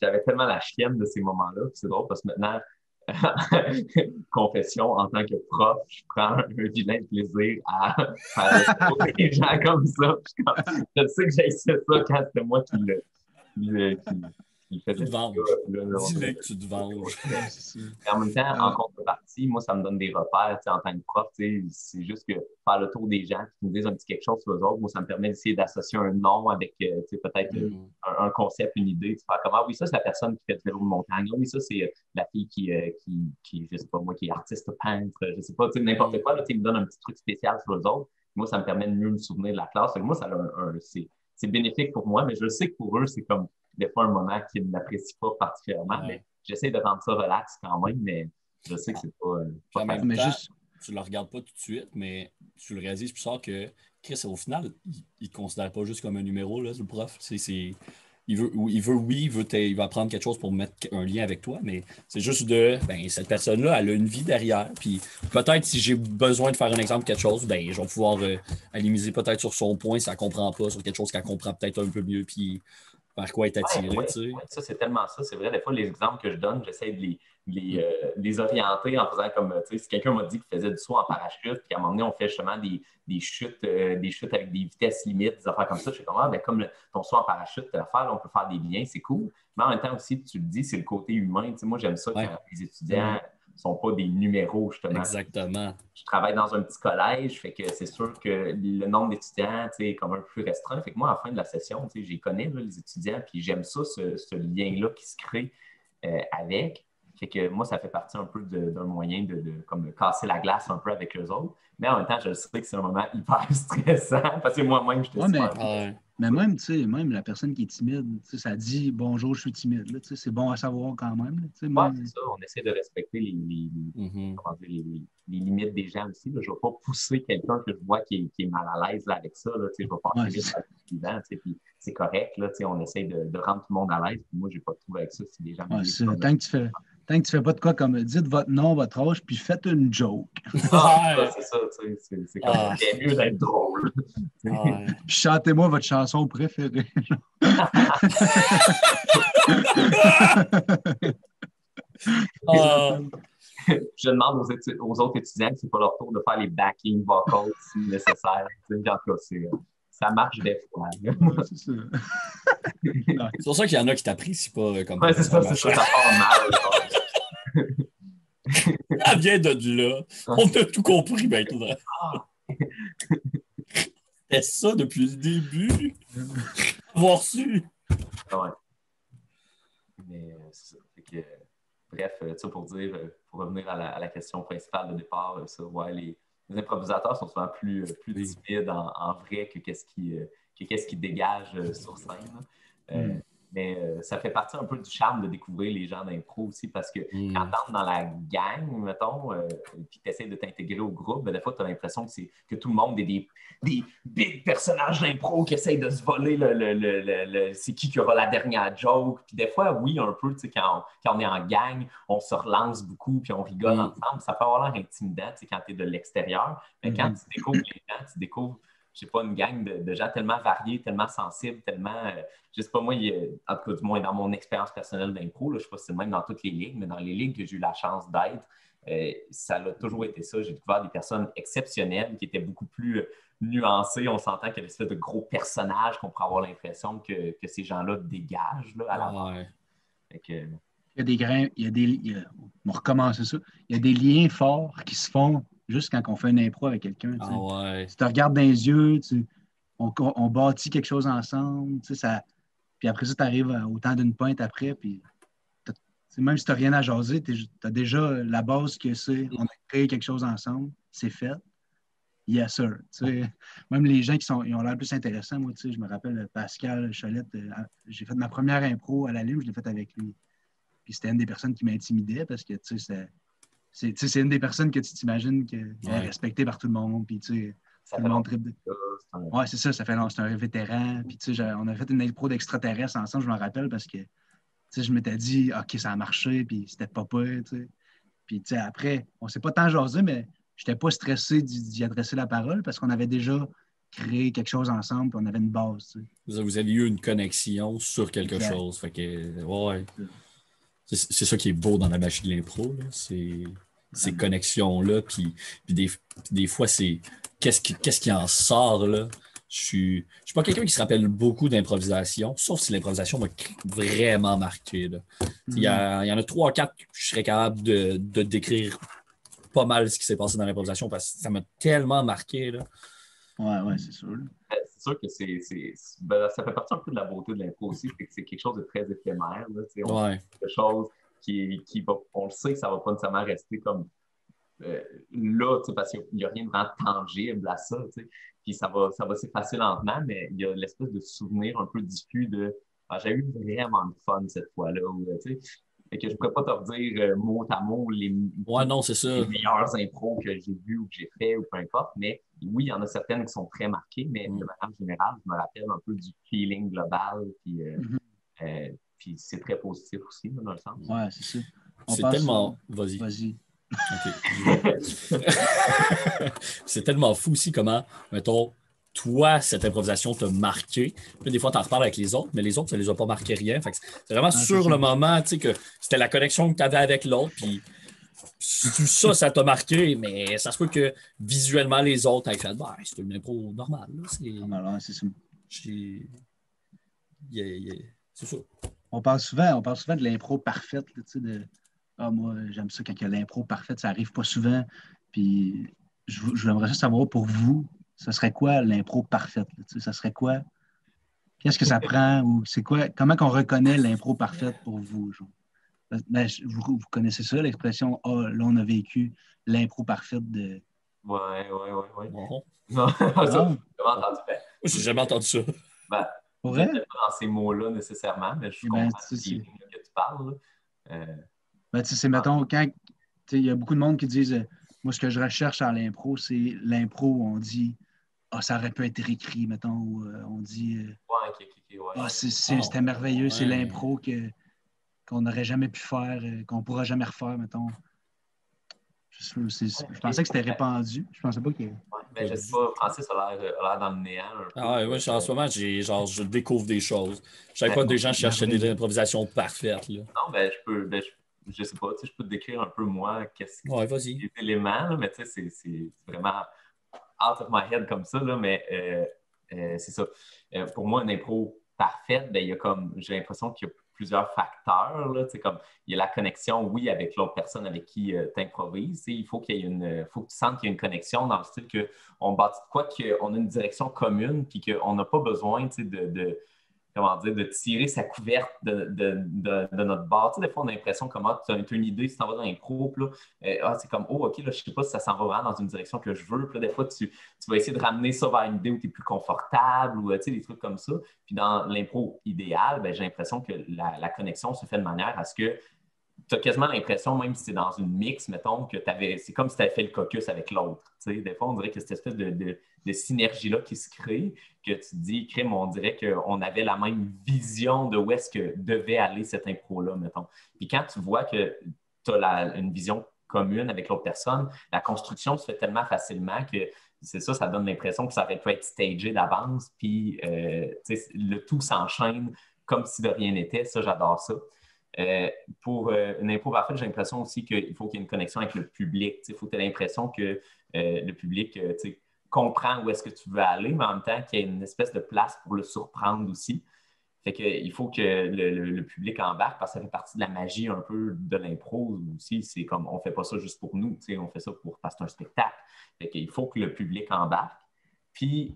J'avais tellement la chienne de ces moments-là. Puis c'est drôle parce que maintenant, confession, en tant que prof, je prends un vilain plaisir à faire des gens comme ça. Je sais que j'ai essayé ça quand c'était moi qui le faisais. Tu te venges. Dis-le que tu te venges. Et en même temps, en contrepartie, moi, ça me donne des repères en tant que prof. C'est juste que faire le tour des gens qui me disent un petit quelque chose sur eux autres, moi, ça me permet d'essayer d'associer un nom avec peut-être un concept, une idée. Tu fais comme, ah oui, ça, c'est la personne qui fait du vélo de montagne. Ah oui, ça, c'est la fille qui, je sais pas moi, qui est artiste peintre. Je sais pas, n'importe quoi. Là, il me donne un petit truc spécial sur eux autres. Moi, ça me permet de mieux me souvenir de la classe. Donc, moi, ça c'est bénéfique pour moi, mais je sais que pour eux, c'est comme des fois un moment qu'ils n'apprécient pas particulièrement. Mais j'essaie de rendre ça relax quand même, mais je sais que c'est pas en même Mais temps, juste- tu le regardes pas tout de suite, mais tu le réalises plus tard que Chris, au final, il te considère pas juste comme un numéro, là, le prof. Il veut apprendre quelque chose pour mettre un lien avec toi, mais c'est juste cette personne-là, elle a une vie derrière. Puis peut-être si j'ai besoin de faire un exemple de quelque chose, ben, je vais pouvoir aller miser peut-être sur son point si elle comprend pas, sur quelque chose qu'elle comprend peut-être un peu mieux, puis par quoi être attiré. Ouais, tu sais. ça, c'est tellement ça. C'est vrai, des fois, les exemples que je donne, j'essaie de les orienter en faisant comme, tu sais, si quelqu'un m'a dit qu'il faisait du saut en parachute, puis à un moment donné, on fait justement des chutes avec des vitesses limites, des affaires comme ça, je suis comme, comme ton saut en parachute, l'affaire, on peut faire des liens, c'est cool. Mais en même temps aussi, tu le dis, c'est le côté humain. Tu sais, moi, j'aime ça quand les étudiants ne sont pas des numéros, justement. Exactement. Je travaille dans un petit collège, fait que c'est sûr que le nombre d'étudiants est comme un peu plus restreint. Fait que moi, à la fin de la session, j'y connais là, les étudiants, puis j'aime ça, ce lien-là qui se crée avec. Fait que moi, ça fait partie un peu d'un moyen de comme casser la glace un peu avec eux autres. Mais en même temps, je sais que c'est un moment hyper stressant parce que moi-même, je te mais même, tu sais, même la personne qui est timide, ça dit bonjour, je suis timide. Là, c'est bon à savoir quand même. Là, c'est ça. On essaie de respecter les limites des gens aussi. Là. Je ne vais pas pousser quelqu'un que je vois qui est mal à l'aise là, avec ça. Là, je vais passer juste à suivant. Puis c'est correct. Là, on essaie de rendre tout le monde à l'aise. Puis moi, je n'ai pas de trouble avec ça si les gens tant que tu fais pas de quoi comme dites votre nom, votre âge, puis faites une joke. C'est ça, c'est comme c'est mieux d'être drôle. Puis chantez-moi votre chanson préférée. Je demande aux autres étudiants que c'est pas leur tour de faire les backing vocals si nécessaire. ça marche des fois. C'est ça. C'est pour ça qu'il y en a qui t'apprécient pas comme Ouais, c'est ça, ça part mal. Ça vient de là. On a tout compris maintenant. C'est ça depuis le début. Avoir su. Ouais. Mais c'est ça. Fait que, bref, ça pour dire, pour revenir à la question principale de départ, ça, ouais, les improvisateurs sont souvent plus timides en vrai que qu'est-ce qui dégage sur scène. Mais ça fait partie un peu du charme de découvrir les gens d'impro aussi, parce que quand tu entres dans la gang, mettons, puis tu essaies de t'intégrer au groupe, ben, des fois, tu as l'impression que tout le monde est des big personnages d'impro qui essayent de se voler c'est qui aura la dernière joke. Puis des fois, oui, un peu, quand on est en gang, on se relance beaucoup, puis on rigole ensemble. Ça peut avoir l'air intimidant quand tu es de l'extérieur. Mais quand tu découvres les gens, tu découvres, je sais pas, une gang de gens tellement variés, tellement sensibles, tellement, je sais pas, moi, en tout cas, du moins dans mon expérience personnelle d'impro, je sais pas si c'est le même dans toutes les ligues, mais dans les ligues que j'ai eu la chance d'être, ça a toujours été ça. J'ai découvert des personnes exceptionnelles qui étaient beaucoup plus nuancées. On s'entend qu'il y a une espèce de gros personnage qu'on pourrait avoir l'impression que ces gens-là dégagent là, à la base. Il y a des grains, on recommence ça. Il y a des liens forts qui se font juste quand on fait une impro avec quelqu'un. Tu te regardes dans les yeux, on bâtit quelque chose ensemble. Puis après ça, tu arrives au temps d'une pointe après. Puis même si tu n'as rien à jaser, tu as déjà la base que c'est on a créé quelque chose ensemble, c'est fait. Yes, sir. Même les gens ils ont l'air plus intéressants. Moi, je me rappelle Pascal Cholette, j'ai fait ma première impro à la Lime, je l'ai faite avec lui. Puis c'était une des personnes qui m'intimidait parce que c'est une des personnes que tu t'imagines qu'elle est respectée par tout le monde. Puis tout le monde tripe. Ouais, c'est ça, c'est un vétéran. Puis on a fait une impro d'extraterrestres ensemble, je me rappelle, parce que je m'étais dit, OK, ça a marché, puis c'était pas pire. Puis après, on s'est pas tant jasé, mais je n'étais pas stressé d'y adresser la parole parce qu'on avait déjà créé quelque chose ensemble, puis on avait une base. Vous avez eu une connexion sur quelque chose. Fait que, ouais. C'est ça qui est beau dans la magie de l'impro, ces connexions-là. Puis des fois, c'est qu'est-ce qui en sort, là? Je suis pas quelqu'un qui se rappelle beaucoup d'improvisation, sauf si l'improvisation m'a vraiment marqué. Il y en a 3 ou 4 que je serais capable de décrire pas mal ce qui s'est passé dans l'improvisation parce que ça m'a tellement marqué. Là. Ouais, c'est sûr. C'est sûr que ça fait partie un peu de la beauté de l'impro aussi, c'est quelque chose de très éphémère. Là, quelque chose qui va, on le sait que ça ne va pas nécessairement rester comme là, parce qu'il n'y a rien de vraiment tangible à ça. Puis ça va s'effacer lentement, mais il y a l'espèce de souvenir un peu diffus de j'ai eu vraiment de fun cette fois-là. Fait que je ne pourrais pas te redire mot à mot les meilleurs impros que j'ai vus ou que j'ai fait ou peu importe, mais oui, il y en a certaines qui sont très marquées, mais de manière générale, je me rappelle un peu du feeling global, puis c'est très positif aussi, dans le sens. Ouais, c'est ça. C'est tellement... Vas-y. Okay. C'est tellement fou aussi comment, mettons, toi, cette improvisation t'a marqué. Puis des fois, tu en reparles avec les autres, mais les autres, ça les a pas marqué rien. Fait que c'est vraiment sur le moment, tu sais, que c'était la connexion que tu avais avec l'autre, puis tout ça, ça t'a marqué, mais ça se peut que visuellement, les autres aient fait, c'est une impro normale. C'est ça. C'est ça. On parle souvent de l'impro parfaite, moi, j'aime ça quand il y a l'impro parfaite, ça arrive pas souvent. Puis j'aimerais savoir pour vous, ce serait quoi l'impro parfaite? Ça serait quoi? Qu'est-ce que ça prend? Ou c'est quoi? Comment qu'on reconnaît l'impro parfaite pour vous? Genre? Ben, vous connaissez ça, l'expression là, on a vécu l'impro parfaite de. Ouais. Bon. Non, ça, j'ai jamais entendu ça. Ben, peut-être pas dans ces mots-là nécessairement, mais je comprends que tu parles. Mettons, quand il y a beaucoup de monde qui disent moi, ce que je recherche à l'impro, c'est l'impro où on dit ça aurait pu être écrit, mettons, où on dit c'était merveilleux, c'est l'impro qu'on n'aurait jamais pu faire, qu'on ne pourra jamais refaire, mettons. Je pensais que c'était répandu. Je pensais pas que. Je sais pas, Francis a l'air dans le néant. En ce moment, je découvre des choses. Je savais pas que des gens cherchaient des improvisations parfaites. Là. Non, je sais pas, je peux te décrire un peu moi vas-y. Les éléments, là, mais c'est vraiment out of my head comme ça, là, mais c'est ça. Pour moi, une impro parfaite, ben, il y a j'ai l'impression qu'il y a plusieurs facteurs. Là, comme, il y a la connexion, oui, avec l'autre personne avec qui tu improvises. Il faut qu'il y ait faut que tu sentes qu'il y a une connexion dans le style qu'on bâtit de quoi, qu'on a une direction commune, puis qu'on n'a pas besoin comment dire, de tirer sa couverte de notre barre. Tu sais, des fois, on a l'impression que tu as une idée, si tu t'en vas dans l'impro, c'est comme, oh, OK, là, je ne sais pas si ça s'en va vraiment dans une direction que je veux. Puis là, des fois, tu vas essayer de ramener ça vers une idée où tu es plus confortable ou des trucs comme ça. Puis dans l'impro idéal, ben, j'ai l'impression que la connexion se fait de manière à ce que tu as quasiment l'impression, même si c'est dans une mix, mettons, que c'est comme si tu avais fait le caucus avec l'autre. Des fois, on dirait que cette espèce de synergie-là qui se crée, que tu te dis, crime, on dirait qu'on avait la même vision de où est-ce que devait aller cette impro-là, mettons. Puis quand tu vois que tu as une vision commune avec l'autre personne, la construction se fait tellement facilement que c'est ça, ça donne l'impression que ça aurait pu être stagé d'avance, puis le tout s'enchaîne comme si de rien n'était. Ça, j'adore ça. Pour une impro parfaite, j'ai l'impression aussi qu'il faut qu'il y ait une connexion avec le public. Il faut que tu aies l'impression que le public comprend où est-ce que tu veux aller, mais en même temps qu'il y ait une espèce de place pour le surprendre aussi. Fait qu'il faut que le public embarque parce que ça fait partie de la magie un peu de l'impro aussi. C'est comme, on ne fait pas ça juste pour nous, on fait ça parce que c'est un spectacle. Fait qu'il faut que le public embarque. Puis,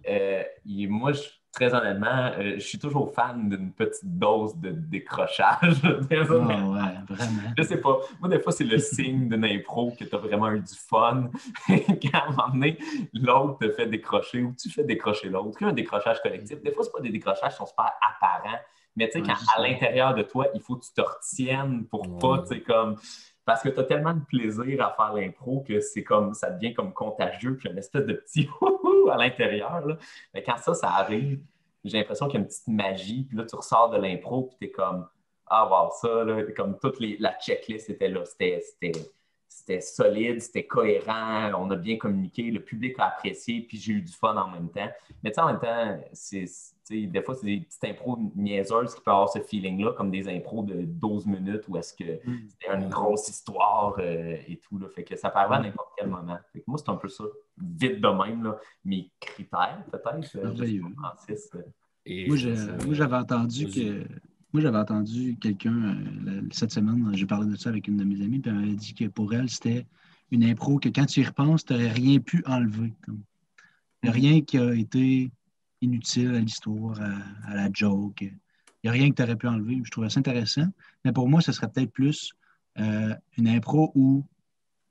moi, très honnêtement, je suis toujours fan d'une petite dose de décrochage. Ouais, vraiment. Je sais pas. Moi, des fois, c'est le signe d'une impro que tu as vraiment eu du fun. Qu'à un moment donné, l'autre te fait décrocher ou tu fais décrocher l'autre. Il y a un décrochage collectif. Des fois, c'est pas des décrochages qui sont super apparents. Mais tu sais, quand à l'intérieur de toi, il faut que tu te retiennes pour pas, tu sais, comme... Parce que tu as tellement de plaisir à faire l'impro que c'est comme ça devient comme contagieux, puis une espèce de petit à l'intérieur. Là. Mais quand ça arrive, j'ai l'impression qu'il y a une petite magie, puis là, tu ressors de l'impro, puis tu es comme ah, wow, ça, là, comme la checklist était là. C'était solide, c'était cohérent, on a bien communiqué, le public a apprécié, puis j'ai eu du fun en même temps. Mais tu sais, en même temps, des fois, c'est des petites impros niaiseuses qui peuvent avoir ce feeling-là, comme des impros de 12 minutes où est-ce que c'était une grosse histoire et tout. Là. Fait que ça peut arriver à n'importe quel moment. Fait que moi, c'est un peu ça, vite de même, là. Mes critères, peut-être. Francis. Moi, j'avais entendu que... Moi, j'avais entendu quelqu'un cette semaine, j'ai parlé de ça avec une de mes amies, puis elle m'avait dit que pour elle, c'était une impro que quand tu y repenses, tu n'aurais rien pu enlever. Il n'y a rien qui a été inutile à l'histoire, à la joke. Il n'y a rien que tu aurais pu enlever. Je trouvais ça intéressant. Mais pour moi, ce serait peut-être plus une impro où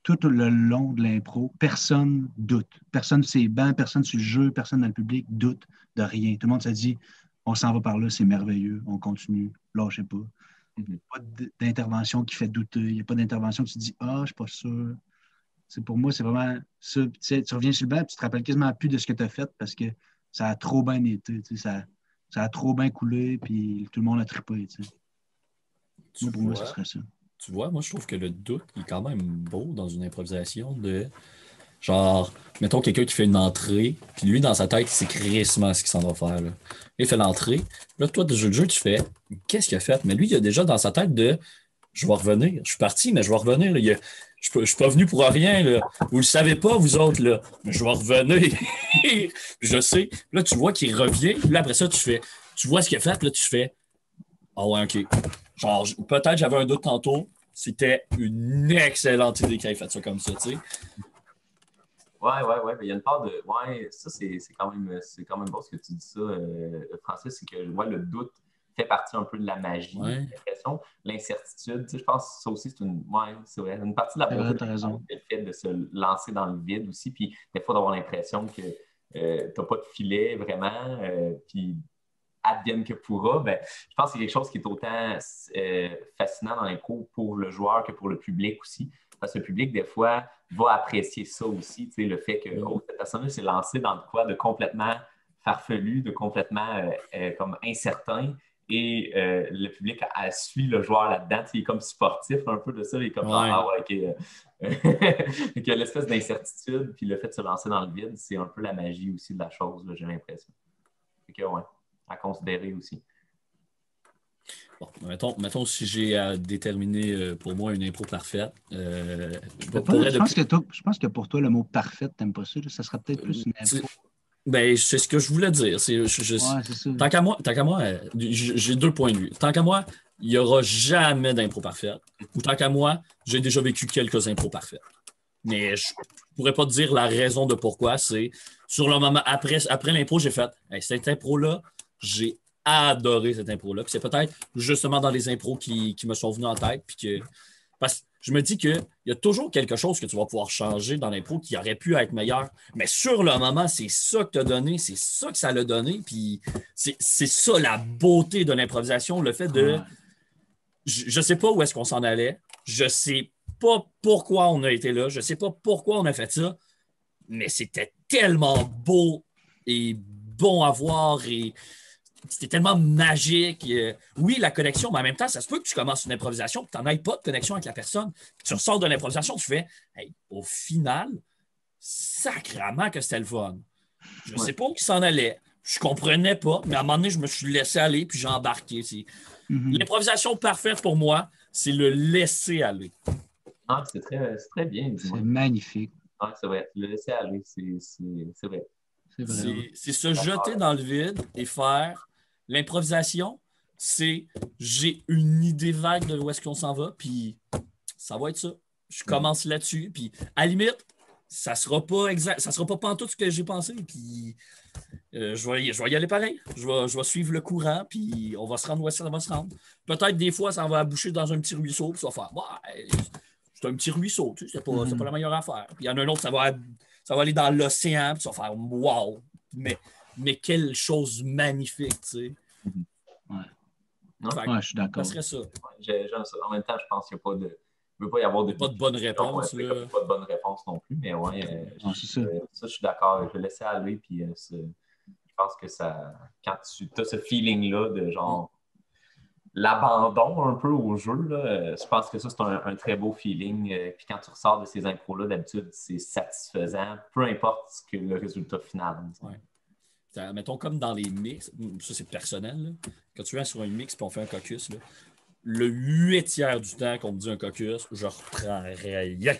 tout le long de l'impro, personne doute. Personne sur ses bancs, personne sur le jeu, personne dans le public doute de rien. Tout le monde se dit on s'en va par là, c'est merveilleux, on continue, lâchez pas. Il n'y a pas d'intervention qui fait douter, il n'y a pas d'intervention qui te dit ah, je ne suis pas sûr. Pour moi, c'est vraiment ça. Tu reviens sur le banc, tu te rappelles quasiment plus de ce que tu as fait parce que ça a trop bien été, ça a trop bien coulé, puis tout le monde a trippé. Pour moi, ce serait ça. Tu vois, moi, je trouve que le doute est quand même beau dans une improvisation de genre, mettons quelqu'un qui fait une entrée, puis lui, dans sa tête, il sait crissement ce qu'il s'en va faire. Là. Il fait l'entrée. Là, toi, de jeu, tu fais qu'est-ce qu'il a fait? Mais lui, il a déjà dans sa tête de je vais revenir. Je suis parti, mais je vais revenir. Là. Je suis pas venu pour rien. Là. Vous le savez pas, vous autres, là. Mais je vais revenir. Je sais. Là, tu vois qu'il revient. Puis là, après ça, tu vois ce qu'il a fait. Puis là, tu fais ah ouais, OK. Genre, peut-être j'avais un doute tantôt. C'était une excellente idée qu'il ait fait ça comme ça, tu sais. Ouais. Il y a une part de. Ouais, ça, c'est quand même beau ce que tu dis ça, Francis, c'est que le doute fait partie un peu de la magie, l'impression, l'incertitude. Tu sais, je pense que ça aussi, c'est vrai. Une partie de la beauté, c'est le fait de se lancer dans le vide aussi, puis des fois d'avoir l'impression que tu n'as pas de filet vraiment, puis advienne que pourra, ben, je pense que c'est quelque chose qui est autant fascinant dans l'impro pour le joueur que pour le public aussi. Parce que le public, des fois, va apprécier ça aussi, le fait que cette personne-là s'est lancée dans quoi de complètement farfelu, de complètement comme incertain. Et le public suit le joueur là-dedans. Il est comme sportif un peu de ça. Il est comme OK. Il y a l'espèce d'incertitude, puis le fait de se lancer dans le vide, c'est un peu la magie aussi de la chose, là, j'ai l'impression. Fait que, à considérer aussi. Bon, mettons si j'ai à déterminer pour moi une impro parfaite. Je pense que pour toi, le mot parfaite, t'aimes pas ça. Ça sera peut-être plus une impro. Ben, c'est ce que je voulais dire. Ouais, c'est ça. Tant qu'à moi, j'ai 2 points de vue. Tant qu'à moi, il n'y aura jamais d'impro parfaite. Ou tant qu'à moi, j'ai déjà vécu quelques impros parfaites. Mais je ne pourrais pas te dire la raison de pourquoi. C'est sur le moment, après l'impro, j'ai fait hey, cette impro-là, j'ai adoré cette impro-là. Puis c'est peut-être justement dans les impros qui me sont venus en tête. Parce que je me dis qu'il y a toujours quelque chose que tu vas pouvoir changer dans l'impro qui aurait pu être meilleur. Mais sur le moment, c'est ça que tu as donné, c'est ça que ça l'a donné. Puis c'est ça la beauté de l'improvisation, le fait de. Ouais. Je ne sais pas où est-ce qu'on s'en allait. Je ne sais pas pourquoi on a été là. Je ne sais pas pourquoi on a fait ça. Mais c'était tellement beau et bon à voir et c'était tellement magique. Oui, la connexion, mais en même temps, ça se peut que tu commences une improvisation et que tu n'en aies pas de connexion avec la personne. Tu ressors de l'improvisation, tu fais hey, au final, sacrément que c'était le fun. Je ne sais pas où il s'en allait. Je ne comprenais pas, mais à un moment donné, je me suis laissé aller puis j'ai embarqué. L'improvisation parfaite pour moi, c'est le laisser aller. Ah, c'est très bien. C'est magnifique. Ah, c'est vrai. Le laisser aller, c'est vrai. C'est vrai. C'est se jeter dans le vide et faire. L'improvisation, c'est j'ai une idée vague de où est-ce qu'on s'en va, puis ça va être ça. Je commence là-dessus, puis à la limite, ça sera pas exact, ça sera pas pantoute ce que j'ai pensé, puis je vais y aller pareil. Je vais suivre le courant, puis on va se rendre où ça va se rendre. Peut-être des fois, ça va aboucher dans un petit ruisseau, puis ça va faire ouais, c'est un petit ruisseau, tu sais, c'est pas la meilleure affaire. Puis il y en a un autre, ça va aller dans l'océan, puis ça va faire wow! Mais quelle chose magnifique, tu sais. Ouais. Je suis d'accord. Ça serait ça. J'aime ça. En même temps, je pense qu'il n'y a pas de. Il ne veut pas y avoir de. Pas de bonne réponse. Il n'y a pas de bonne réponse non plus, mais ouais. C'est ça. Ça, je suis d'accord. Je vais laisser aller, puis je pense que ça. Quand tu as ce feeling-là de genre. L'abandon un peu au jeu, là, je pense que ça, c'est un très beau feeling. Puis quand tu ressors de ces impros-là, d'habitude, c'est satisfaisant, peu importe ce que le résultat final. Ouais. Mettons comme dans les mix, ça c'est personnel. Là. Quand tu viens sur un mix et on fait un caucus, là, le 8 tiers du temps qu'on me dit un caucus, je reprends rien.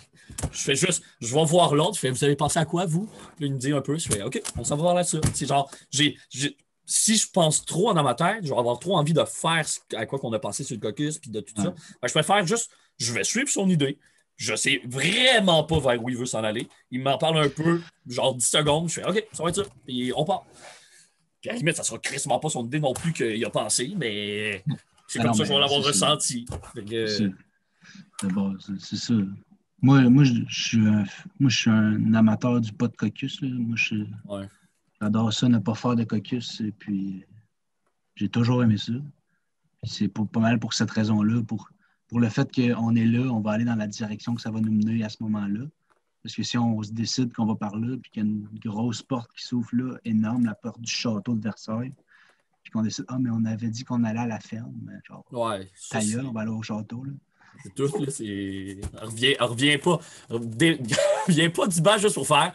Je fais juste, je vais voir l'autre, je fais, vous avez pensé à quoi, vous? Puis il me dit un peu, je fais, OK, on s'en va voir là-dessus. C'est genre, si je pense trop dans ma tête, je vais avoir trop envie de faire à quoi qu'on a pensé sur le caucus puis de tout ça. Je préfère juste, je vais suivre son idée. Je sais vraiment pas vers où il veut s'en aller. Il m'en parle un peu, genre 10 secondes. Je fais OK, ça va être ça. Puis on part. Puis à la limite, ça sera crissement pas son idée non plus qu'il a pensé, mais c'est comme ça que je vais l'avoir ressenti. C'est ça. Moi, je suis un amateur du pas de caucus. Là. Moi, j'adore ça, ne pas faire de caucus. Et puis, j'ai toujours aimé ça. Puis c'est pas mal pour cette raison-là, pour le fait qu'on est là, on va aller dans la direction que ça va nous mener à ce moment-là. Parce que si on se décide qu'on va par là, puis qu'il y a une grosse porte qui s'ouvre là, énorme, la porte du château de Versailles, puis qu'on décide, mais on avait dit qu'on allait à la ferme. Genre, ta gueule, on va aller au château. Là. C'est tout, là, c'est. Reviens pas. Reviens pas du bas juste pour faire.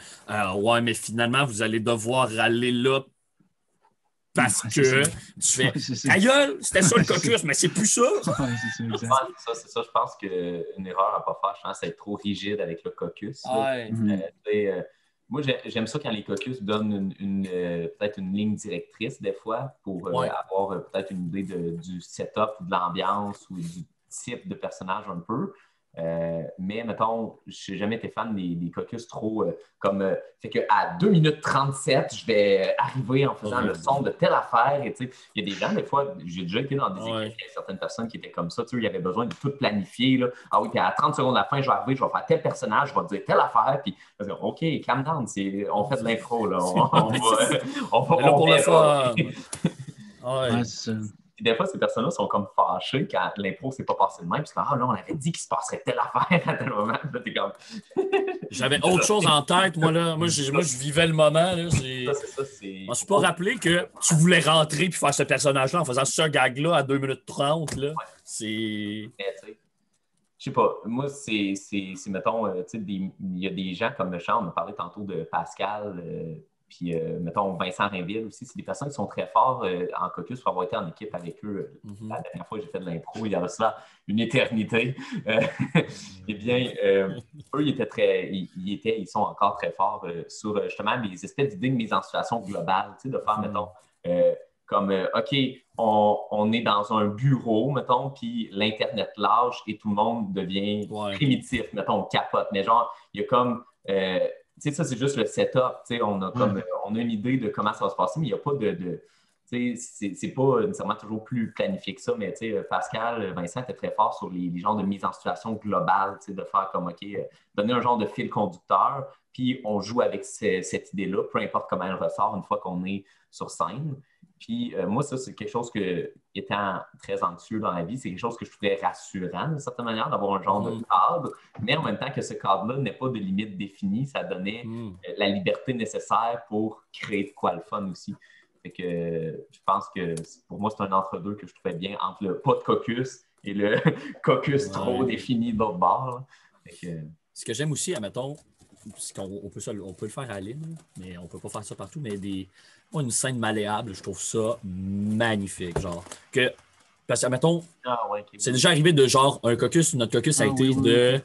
Ouais, mais finalement, vous allez devoir aller là parce que tu fais. Ta gueule, c'était ça le caucus, mais c'est plus ça. C'est ça. Je pense qu'une erreur à pas faire, je pense, c'est être trop rigide avec le caucus. Moi, j'aime ça quand les caucus donnent peut-être une ligne directrice des fois pour avoir peut-être une idée du setup, de l'ambiance ou du type de personnage un peu. Mais, mettons, je n'ai jamais été fan des caucus trop fait qu'à 2 minutes 37, je vais arriver en faisant le son de telle affaire. Et, il y a des gens, des fois, j'ai déjà été dans des équipes avec certaines personnes qui étaient comme ça. Ils avaient besoin de tout planifier. Là. Ah oui, puis à 30 secondes à la fin, je vais arriver, je vais faire tel personnage, je vais dire telle affaire. Puis, OK, calm down, on fait de l'impro. On va pour le fun. Ouais, c'est ça. Puis des fois, ces personnes-là sont comme fâchées quand l'impro ne s'est pas passé de même. Puis là, on avait dit qu'il se passerait telle affaire à tel moment. Là, t'es comme... J'avais autre chose en tête, moi. Là. Moi, je vivais le moment. Là. Je ne suis pas rappelé que tu voulais rentrer et faire ce personnage-là en faisant ce gag-là à 2 minutes 30. Là. C'est... Je sais pas. Moi, mettons, il y a des gens comme Charles, on a parlé tantôt de Pascal. Puis, mettons, Vincent Rainville aussi, c'est des personnes qui sont très forts en caucus pour avoir été en équipe avec eux. La dernière fois que j'ai fait de l'impro, il y a cela une éternité. Eh bien, eux, ils sont encore très forts sur justement les espèces d'idées de mise en situation globale, tu sais, de faire, mettons, comme, OK, on est dans un bureau, mettons, puis l'Internet lâche et tout le monde devient primitif, mettons, on capote. Mais genre, il y a comme... tu sais, ça, c'est juste le setup. Tu sais, on a une idée de comment ça va se passer, mais il n'y a pas tu sais, c'est pas nécessairement toujours plus planifié que ça, mais tu sais, Pascal, Vincent était très fort sur les genres de mise en situation globale, tu sais, de faire comme, OK, donner un genre de fil conducteur, puis on joue avec cette idée-là, peu importe comment elle ressort une fois qu'on est sur scène. Puis moi, ça, c'est quelque chose que, étant très anxieux dans la vie, c'est quelque chose que je trouvais rassurant, d'une certaine manière, d'avoir un genre de cadre, mais en même temps que ce cadre-là n'est pas de limite définie, ça donnait la liberté nécessaire pour créer de quoi le fun aussi. Fait que je pense que pour moi, c'est un entre-deux que je trouvais bien entre le pas de caucus et le caucus trop défini d'autre bord. Ce que j'aime aussi, admettons, on peut le faire à Lille, mais on peut pas faire ça partout, mais une scène malléable, je trouve ça magnifique. Genre, parce que, admettons, c'est déjà arrivé de genre, notre caucus a été de.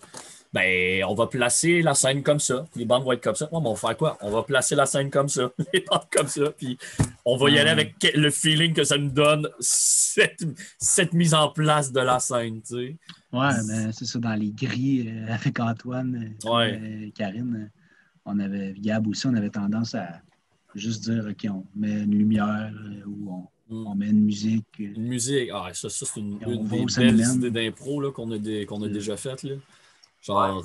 Ben, on va placer la scène comme ça. Les bandes vont être comme ça. On va faire quoi? On va placer la scène comme ça. Les bandes comme ça. Puis on va y aller avec le feeling que ça nous donne cette mise en place de la scène, tu sais. Ouais, mais c'est ça, dans les grilles avec Antoine, Karine, Gab aussi, on avait tendance à juste dire, OK, on met une lumière ou on met une musique. Une musique, ça c'est une des belles idées d'impro là, qu'on a déjà faites. Là. Genre,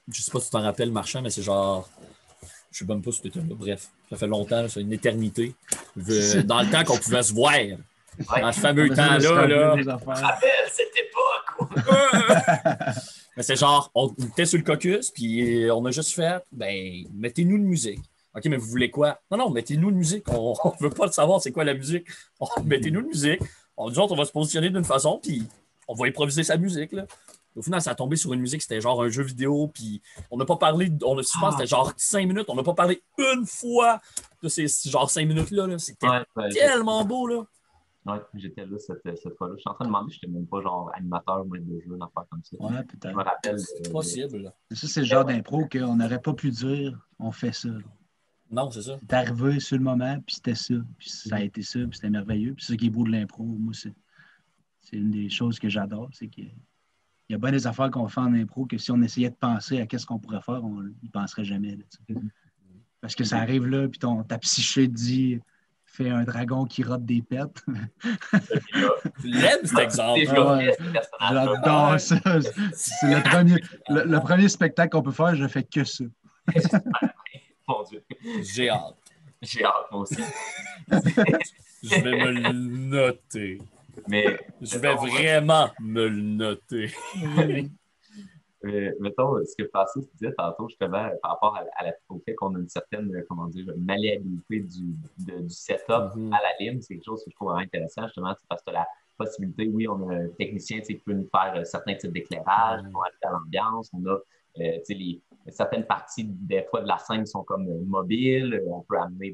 je sais pas si tu t'en rappelles, Marchand, mais c'est genre, je sais même pas si tu étais là, bref, ça fait longtemps, c'est une éternité. Dans le temps qu'on pouvait se voir, dans ce fameux temps-là, je me rappelle cette époque! Mais c'est genre, on était sur le caucus, puis on a juste fait, ben, mettez-nous une musique. OK, mais vous voulez quoi? Non, mettez-nous une musique. On ne veut pas le savoir c'est quoi la musique. Mettez-nous une musique. On va se positionner d'une façon, puis on va improviser sa musique, là. Au final, ça a tombé sur une musique, c'était genre un jeu vidéo, puis on n'a pas parlé, je pense que c'était genre 5 minutes, on n'a pas parlé une fois de ces genre 5 minutes-là. Là. C'était tellement beau, là. Ouais, j'étais là cette fois-là. Je suis en train de demander, je n'étais même pas genre animateur ou de jeu, une affaire comme ça. Ouais, peut-être. Je me rappelle. C'est possible. Ça, c'est le genre d'impro qu'on n'aurait pas pu dire, on fait ça. Là. Non, c'est ça. C'est arrivé sur le moment, puis c'était ça. Puis ça a été ça, puis c'était merveilleux. Puis c'est ça qui est beau de l'impro. Moi, c'est une des choses que j'adore, c'est qu'il y a bien des affaires qu'on fait en impro que si on essayait de penser à qu'est-ce qu'on pourrait faire, on n'y penserait jamais. Là, parce que ça arrive là, puis ta psyché te dit fais un dragon qui rote des pets. L'aime cet exemple. J'adore ça. C'est le premier spectacle qu'on peut faire, je fais que ça. Mon Dieu. J'ai hâte. J'ai hâte, moi aussi. Je vais me le noter. Mais, je vais vraiment me le noter. Mettons, ce que Francis disait tantôt, justement, par rapport au fait qu'on a une certaine, malléabilité du setup à la lime, c'est quelque chose que je trouve vraiment intéressant, justement, parce que la possibilité, oui, on a un technicien qui peut nous faire certains types d'éclairage, on a à l'ambiance, on a certaines parties, des fois, de la scène sont comme mobiles, on peut amener,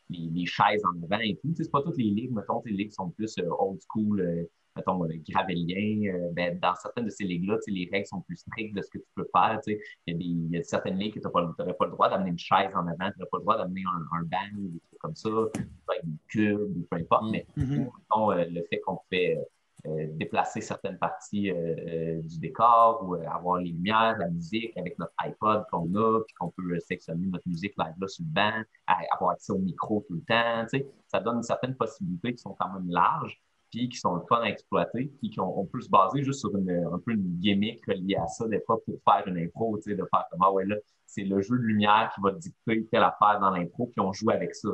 les chaises en avant et tout. C'est pas toutes les ligues, mettons, les ligues sont plus old school, mettons, gravelien. Dans certaines de ces ligues-là, les règles sont plus strictes de ce que tu peux faire. Il y a certaines ligues que tu n'aurais pas le droit d'amener une chaise en avant, tu n'aurais pas le droit d'amener un banc ou des trucs comme ça, avec des cubes ou peu importe. Mais mettons, le fait qu'on fait déplacer certaines parties du décor ou avoir les lumières, la musique avec notre iPod qu'on a, puis qu'on peut sectionner notre musique live là sur le banc, avoir accès au micro tout le temps. Ça donne certaines possibilités qui sont quand même larges, puis qui sont le fun à exploiter, puis qu'on peut se baser juste sur un peu une gimmick reliée à ça, des fois, pour faire une impro, de faire comme, là, c'est le jeu de lumière qui va dicter telle affaire dans l'impro, puis on joue avec ça.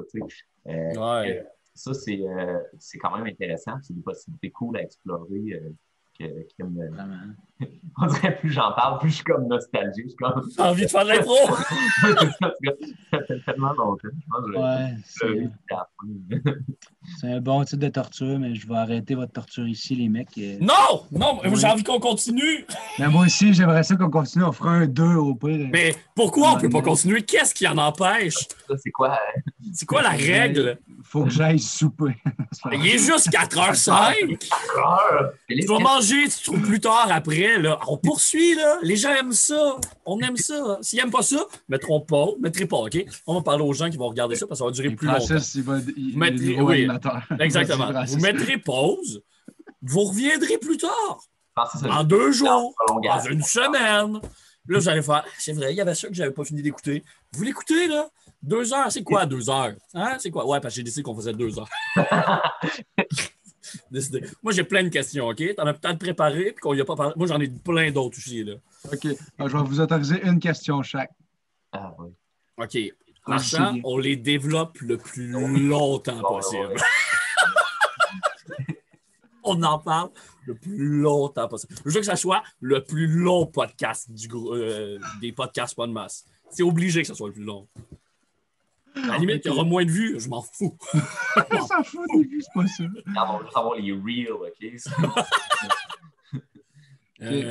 Ça, c'est quand même intéressant. C'est des possibilités cool à explorer. On dirait plus j'en parle, plus je suis comme nostalgique. J'ai envie de faire de l'impro! Ça fait tellement longtemps. Je pense que C'est un bon type de torture, mais je vais arrêter votre torture ici, les mecs. Non! Non! Oui. J'ai envie qu'on continue! Mais moi aussi, j'aimerais ça qu'on continue. On fera un 2 au pire. Mais pourquoi on peut pas continuer? Qu'est-ce qui en empêche? Ça, c'est quoi? C'est quoi la règle? Faut que j'aille souper. Il est juste 4h05! Tu vas manger, tu te trouves plus tard après. Là. On poursuit, là. Les gens aiment ça. On aime ça. S'ils n'aiment pas ça, mettront pas, mettrez pas, OK? On va parler aux gens qui vont regarder ça parce que ça va durer plus longtemps. Vous mettrez, oui, exactement. Vous mettrez pause. Vous reviendrez plus tard. En 2 jours. Dans une semaine. Là, vous allez faire. C'est vrai, il y avait ça que j'avais pas fini d'écouter. Vous l'écoutez, là? 2 heures, c'est quoi 2 heures? Hein? C'est quoi? Ouais, parce que j'ai décidé qu'on faisait 2 heures. Décidé. Moi, j'ai plein de questions, OK? T'en as peut-être préparé, puis qu'on y a pas parlé. Moi, j'en ai plein d'autres aussi, là. OK. Alors, je vais vous autoriser une question chaque. Ah oui. OK. Marchand, on les développe le plus longtemps possible. On en parle le plus longtemps possible. Je veux que ça soit le plus long podcast des podcasts pas de masse. C'est obligé que ça soit le plus long. À la limite, il y aura moins de vues, je m'en fous. On s'en fout des vues, c'est pas ça. On va juste avoir les reels, OK?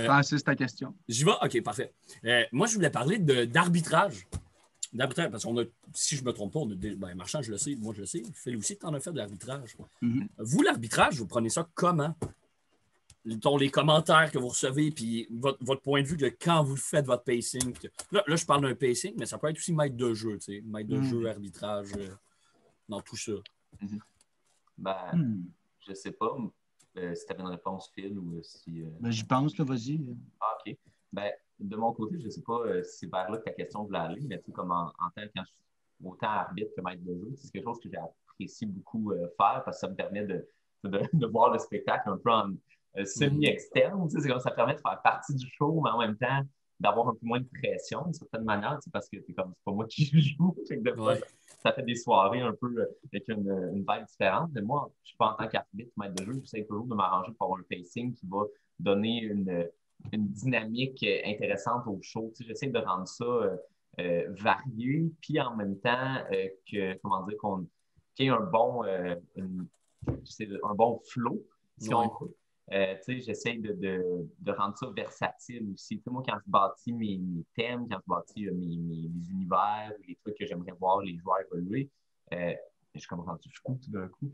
Francis, ta question. J'y vais? OK, parfait. Moi, je voulais parler d'arbitrage. D'arbitrage, parce qu'on a, si je ne me trompe pas, Marchand, je le sais, moi je le sais, Phil aussi, tu en as fait de l'arbitrage. Mm-hmm. Vous, l'arbitrage, vous prenez ça comment? Les commentaires que vous recevez, puis votre point de vue de quand vous faites votre pacing. Là, je parle d'un pacing, mais ça peut être aussi maître de jeu, tu sais, maître de jeu, arbitrage, dans tout ça. Je sais pas si tu avais une réponse, Phil, ou si... j'y pense, là, vas-y. Ah, OK. De mon côté, je ne sais pas si c'est vers là que ta question voulait aller, mais tu sais, comme en tant que autant arbitre que maître de jeu, c'est quelque chose que j'apprécie beaucoup faire parce que ça me permet de voir le spectacle un peu en semi-externe. C'est comme ça permet de faire partie du show, mais en même temps d'avoir un peu moins de pression d'une certaine manière, parce que c'est pas moi qui joue. Des fois, ça fait des soirées un peu avec une vibe différente. Mais moi, je ne suis pas en tant qu'arbitre, maître de jeu, j'essaie toujours de m'arranger pour avoir un pacing qui va donner une dynamique intéressante au show. Tu sais, j'essaie de rendre ça varié, puis en même temps qu'il y ait un bon, un bon flow, si on veut. Tu sais, j'essaie de rendre ça versatile aussi. Tu sais, moi, quand je bâtis mes thèmes, quand je bâtis mes univers, les trucs que j'aimerais voir les joueurs évoluer, je commence à dire fou tout d'un coup.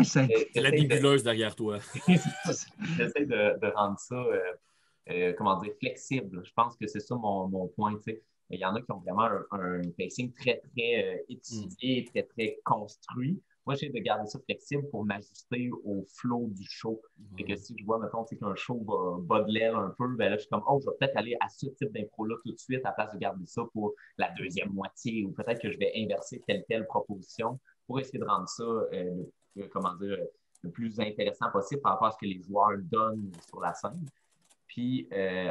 C'est la nébuleuse derrière toi. J'essaie de rendre ça flexible. Je pense que c'est ça mon point. Tu sais. Il y en a qui ont vraiment un pacing très, très étudié, très, très construit. Moi, j'essaie de garder ça flexible pour m'ajuster au flow du show. Et que si je vois, mettons, qu'un show va de l'aile un peu, ben là, je suis comme, je vais peut-être aller à ce type d'impro-là tout de suite à la place de garder ça pour la deuxième moitié. Ou peut-être que je vais inverser telle proposition pour essayer de rendre ça, le plus intéressant possible par rapport à ce que les joueurs donnent sur la scène. Puis,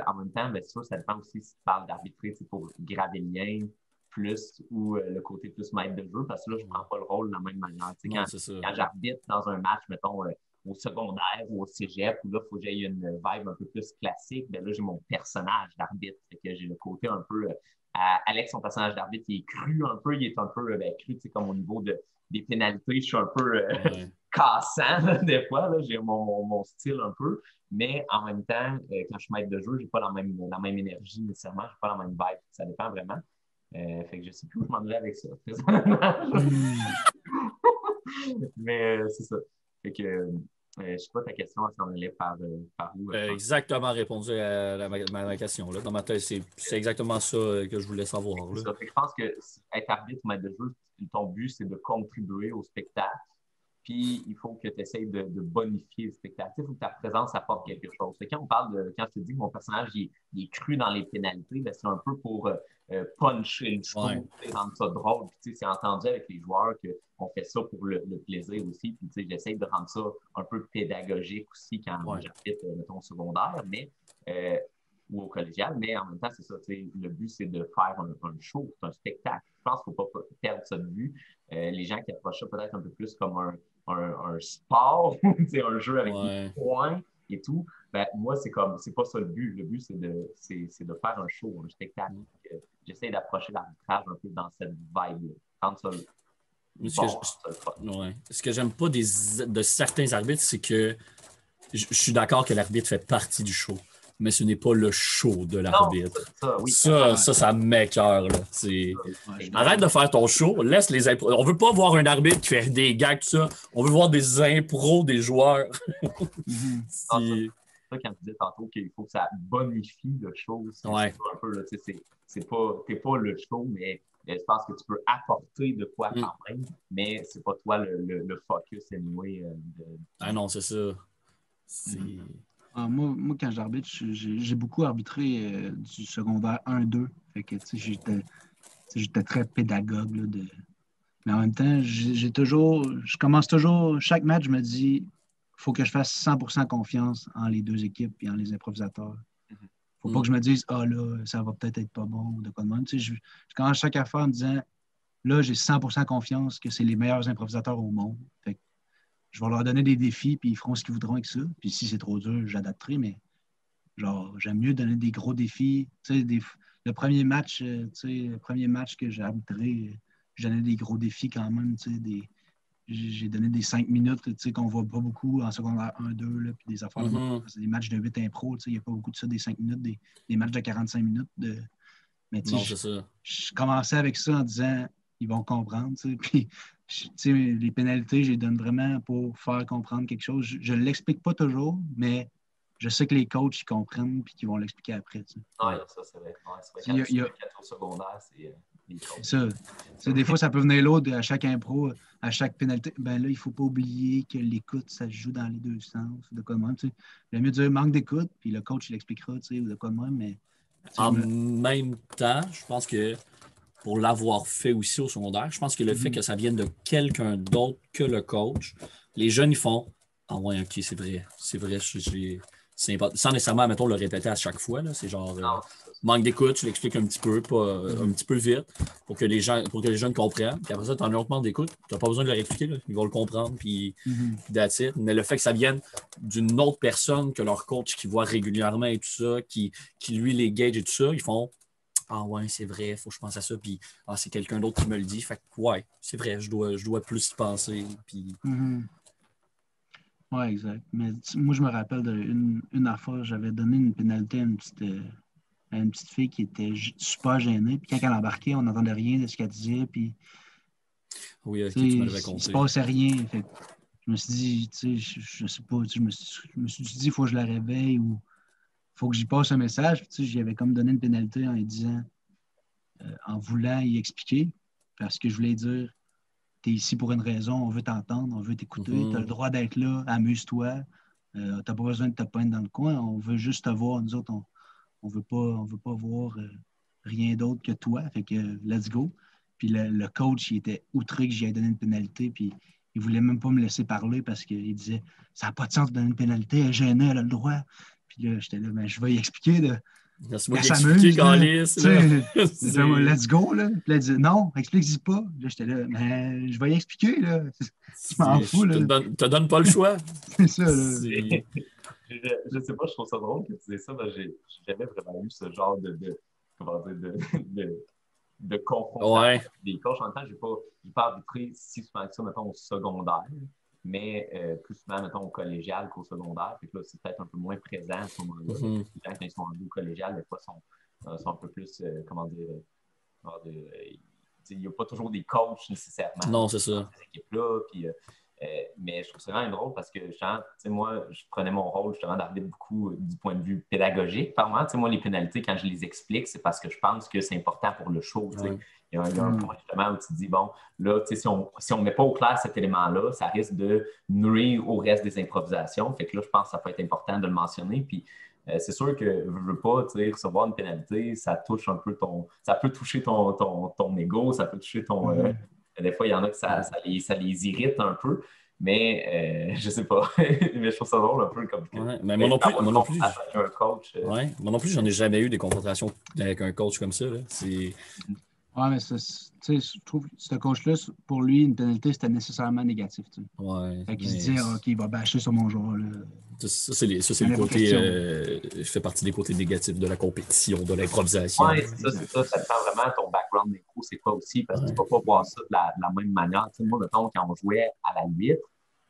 en même temps, bien sûr, ça dépend aussi si tu parles d'arbitrer pour graver le lien plus ou le côté plus maître de jeu, parce que là, je ne prends pas le rôle de la même manière. Quand j'arbitre dans un match, mettons, au secondaire ou au cégep, où là, il faut que j'aie une vibe un peu plus classique, bien là, j'ai mon personnage d'arbitre. Fait que j'ai le côté un peu... Alex, son personnage d'arbitre, il est cru un peu, il est un peu cru, comme au niveau des pénalités, je suis un peu cassant, là, des fois, là, j'ai mon style un peu, mais en même temps, quand je suis maître de jeu, je n'ai pas la même énergie nécessairement, je n'ai pas la même vibe, ça dépend vraiment. Fait que je ne sais plus où je m'en vais avec ça. Mais c'est ça. Fait que je ne sais pas ta question, elle s'en allait par où? Exactement répondu à ma question. Là. Dans ma tête, c'est exactement ça que je voulais savoir. Là. Ça. Fait que je pense que être arbitre ou maître de jeu, ton but, c'est de contribuer au spectacle. Puis, il faut que tu essaies de bonifier le spectacle. Il faut que ta présence apporte quelque chose. Quand je te dis que mon personnage il est cru dans les pénalités, ben, c'est un peu pour puncher le show, rendre ça drôle. Puis, c'est entendu avec les joueurs qu'on fait ça pour le plaisir aussi. Puis, j'essaie de rendre ça un peu pédagogique aussi quand j'arbitre, mettons, au secondaire, ou au collégial. Mais en même temps, c'est ça. Le but, c'est de faire un show, c'est un spectacle. Je pense qu'il ne faut pas perdre ça de vue. Les gens qui approchent ça peut-être un peu plus comme un sport, un jeu avec des points et tout. Ben, moi, c'est pas ça le but. Le but, c'est de faire un show, un spectacle. J'essaie d'approcher l'arbitrage un peu dans cette vibe, rendre ça Ce que j'aime pas de certains arbitres, c'est que je suis d'accord que l'arbitre fait partie du show, mais ce n'est pas le show de l'arbitre. Ça m'écoeure. Arrête de faire ton show, laisse les impros. On veut pas voir un arbitre qui fait des gags, tout ça. On veut voir des impros des joueurs. C'est ça quand tu disais tantôt qu'il faut que ça bonifie le show. C'est un peu, là, t'es pas le show, mais je pense que tu peux apporter de quoi quand même, mais c'est pas toi le focus anyway. Ah non, c'est ça. Moi, quand j'arbitre, j'ai beaucoup arbitré du secondaire 1-2. Fait que j'étais très pédagogue. Là, mais en même temps, je commence toujours, chaque match, je me dis, il faut que je fasse 100% confiance en les deux équipes et en les improvisateurs. Faut pas que je me dise, là, ça va peut-être être pas bon ou de quoi de même. Je commence chaque affaire en me disant, là, j'ai 100% confiance que c'est les meilleurs improvisateurs au monde. Fait que je vais leur donner des défis, puis ils feront ce qu'ils voudront avec ça. Puis si c'est trop dur, j'adapterai, mais j'aime mieux donner des gros défis. Le premier match que j'ai arbitré, j'ai donné des gros défis quand même. J'ai donné des 5 minutes qu'on ne voit pas beaucoup en secondaire 1-2, là, puis des affaires. C'est des matchs de 8 impro, il n'y a pas beaucoup de ça, des 5 minutes, des matchs de 45 minutes. Mais je commençais avec ça en disant, ils vont comprendre. Puis les pénalités, je les donne vraiment pour faire comprendre quelque chose. Je ne l'explique pas toujours, mais je sais que les coachs, ils comprennent et qu'ils vont l'expliquer après. Oui, ça, c'est vrai. Quand tu es au secondaire, c'est... Ça. Des fois, ça peut venir l'autre à chaque impro, à chaque pénalité. Ben là, il ne faut pas oublier que l'écoute, ça se joue dans les deux sens. De quoi de même, le mieux de dire manque d'écoute, puis le coach, il expliquera, ou de quoi de même. Mais, même temps, je pense que pour l'avoir fait aussi au secondaire, je pense que le fait que ça vienne de quelqu'un d'autre que le coach, les jeunes, ils font « Ah ouais, OK, c'est vrai, c'est important. » Sans nécessairement, mettons, le répéter à chaque fois. Là, c'est genre manque d'écoute, tu l'expliques un petit peu, un petit peu vite, pour que les jeunes comprennent. Puis après ça, tu as un autre manque d'écoute, tu n'as pas besoin de leur expliquer, là. Ils vont le comprendre, puis that's it. Mais le fait que ça vienne d'une autre personne que leur coach qui voit régulièrement et tout ça, qui lui les gauge et tout ça, ils font « Ah ouais, c'est vrai, il faut que je pense à ça. » Puis « Ah, c'est quelqu'un d'autre qui me le dit. » Fait que ouais, c'est vrai, je dois plus y penser. Puis... Oui, exact. Mais moi, je me rappelle d'une affaire, j'avais donné une pénalité à une petite fille qui était super gênée. Puis quand elle embarquait, on n'entendait rien de ce qu'elle disait. Puis, oui, ok, tu m'avais compté. Il se passait rien. Fait que je me suis dit, je sais pas, je me suis dit, il faut que je la réveille ou il faut que j'y passe un message. Puis, j'y avais comme donné une pénalité en lui disant, en voulant y expliquer, parce que je voulais dire, tu es ici pour une raison, on veut t'entendre, on veut t'écouter, tu as le droit d'être là, amuse-toi. Tu n'as pas besoin de te peindre dans le coin, on veut juste te voir. Nous autres, on veut pas voir rien d'autre que toi. Fait que let's go. Puis le coach, il était outré que j'y ai donné une pénalité, puis il voulait même pas me laisser parler parce qu'il disait ça n'a pas de sens de donner une pénalité, elle est gênée, elle a le droit. Puis là, j'étais là, mais je vais y expliquer. Laisse-moi expliquer, Galice. Let's go. Là. Puis là, il dit non, explique-y pas. Là, j'étais là, mais je vais y expliquer. Là. Je m'en fous. Je te donne pas le choix. C'est ça. Là. Je sais pas, je trouve ça drôle que tu dises ça. J'ai jamais vraiment eu ce genre de confrontation avec des coachs. En même temps, je n'ai pas arbitré si souvent que ça, mettons, au secondaire, mais plus souvent, mettons, au collégial qu'au secondaire. Puis là, c'est peut-être un peu moins présent à ce moment-là. Les gens, quand ils sont rendus au collégial, des fois, sont un peu plus, il n'y a pas toujours des coachs nécessairement. Non, c'est ça. Dans ces équipes-là. Puis, mais je trouve ça vraiment drôle parce que moi, je prenais mon rôle justement d'arbitre beaucoup du point de vue pédagogique. Par moi, les pénalités, quand je les explique, c'est parce que je pense que c'est important pour le show. Ouais. Il y a un point justement où tu te dis, bon, là, si on ne met pas au clair cet élément-là, ça risque de nuire au reste des improvisations. Fait que là, je pense que ça peut être important de le mentionner. Puis, c'est sûr que je ne veux pas recevoir une pénalité, ça touche un peu ça peut toucher ton ego, ça peut toucher ton... Des fois, il y en a que ça les irrite un peu, mais je sais pas. Mais je trouve ça drôle un peu comme que. Ouais, mais moi non plus. Avec un coach. Moi non plus, j'en ai jamais eu des confrontations avec un coach comme ça. Là. Ouais, mais je trouve que ce coach-là, pour lui, une pénalité, c'était nécessairement négatif. Ouais, Fait qu'il se dit, OK, il va bâcher sur mon joueur. Là. Ça, c'est Il le n'y en a pas côté. question. Je fais partie des côtés négatifs de la compétition, de l'improvisation. Oui, c'est ça. Ça dépend vraiment ton background d'impro, c'est quoi aussi, parce que tu ne vas pas voir ça de la même manière. Tu sais, moi, mettons, quand on jouait à la 8,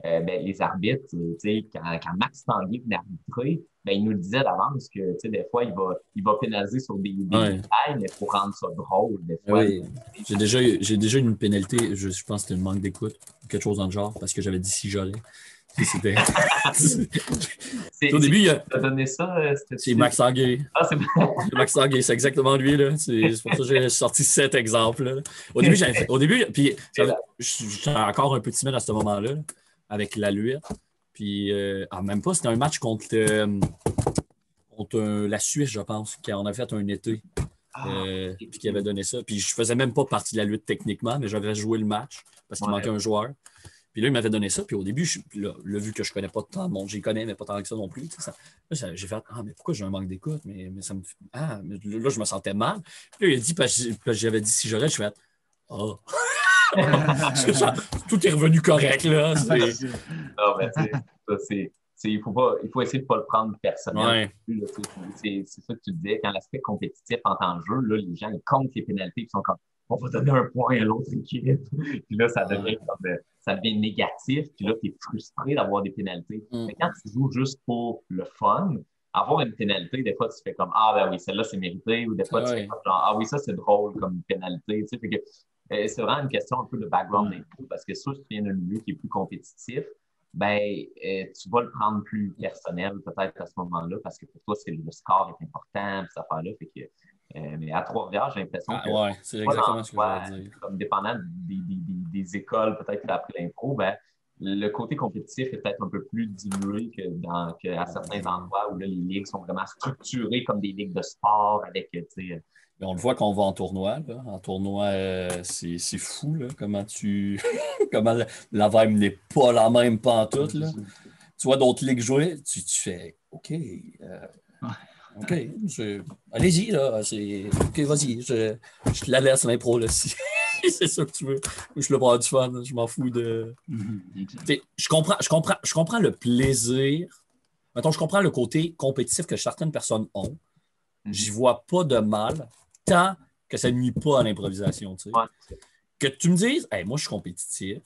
ben, les arbitres, tu sais, quand Max Tanguay venait arbitrer, ben, il nous le disait d'avance que, tu sais, des fois, il va pénaliser sur des Ouais. détails, mais pour rendre ça drôle, des fois. Oui. J'ai déjà eu une pénalité, je pense que c'était un manque d'écoute, quelque chose dans le genre, parce que j'avais dit si j'allais. C'était. Au début, Tu as donné ça? c'est Max Tanguay. Ah, c'est Max Tanguay, c'est exactement lui. Là. C'est pour ça que j'ai sorti 7 exemples. Là. Au début, puis j'étais encore un peu timide à ce moment-là, là, avec la lutte. Puis, même pas, c'était un match contre la Suisse, je pense, qu'on a fait un été. Puis qui avait donné ça. Puis je faisais même pas partie de la lutte techniquement, mais j'avais joué le match parce qu'il manquait un joueur. Puis là, il m'avait donné ça. Puis au début, là, vu que je connais pas tant de monde, j'y connais, mais pas tant que ça non plus. J'ai fait mais pourquoi j'ai un manque d'écoute? Mais ça me mais là, je me sentais mal. Puis là, il a dit, parce que j'avais dit si j'aurais, je fais oh. Tout est revenu correct, là. Non, mais tu sais, il faut essayer de ne pas le prendre personnel. Ouais. C'est ça que tu disais. Quand l'aspect compétitif entre en jeu, là, les gens ils comptent les pénalités et sont comme on va donner un point à l'autre équipe. Puis là, ça devient négatif. Puis là, tu es frustré d'avoir des pénalités. Mais quand tu joues juste pour le fun, avoir une pénalité, des fois, tu fais comme ah ben oui, celle-là, c'est mérité. Ou des fois, tu fais comme genre ah oui, ça, c'est drôle comme pénalité. Tu sais, fait que, c'est vraiment une question un peu de background d'impôt parce que soit si tu viens d'un milieu qui est plus compétitif, ben, tu vas le prendre plus personnel peut-être à ce moment-là parce que pour toi, le score est important, cette affaire-là. Fait que, mais à Trois-Rivières, j'ai l'impression que Ouais, c'est exactement ce que je voulais dire. comme dépendant des écoles peut-être qu'il a appris l'impro, ben, le côté compétitif est peut-être un peu plus dilué qu'à certains endroits où là, les ligues sont vraiment structurées comme des ligues de sport avec, tu sais, on le voit quand on va en tournoi. Là. En tournoi, c'est fou là, comment comment la vibe n'est pas la même pantoute. Là. Tu vois d'autres ligues jouer, tu fais OK. OK. Allez-y, là. OK, vas-y. Je te la laisse l'impro là, si c'est ça que tu veux. Je le prends du fun. Je m'en fous de. Je comprends le plaisir. Mettons, je comprends le côté compétitif que certaines personnes ont. J'y vois pas de mal tant que ça ne nuit pas à l'improvisation. Tu sais. Que tu me dises, hey, moi, je suis compétitif.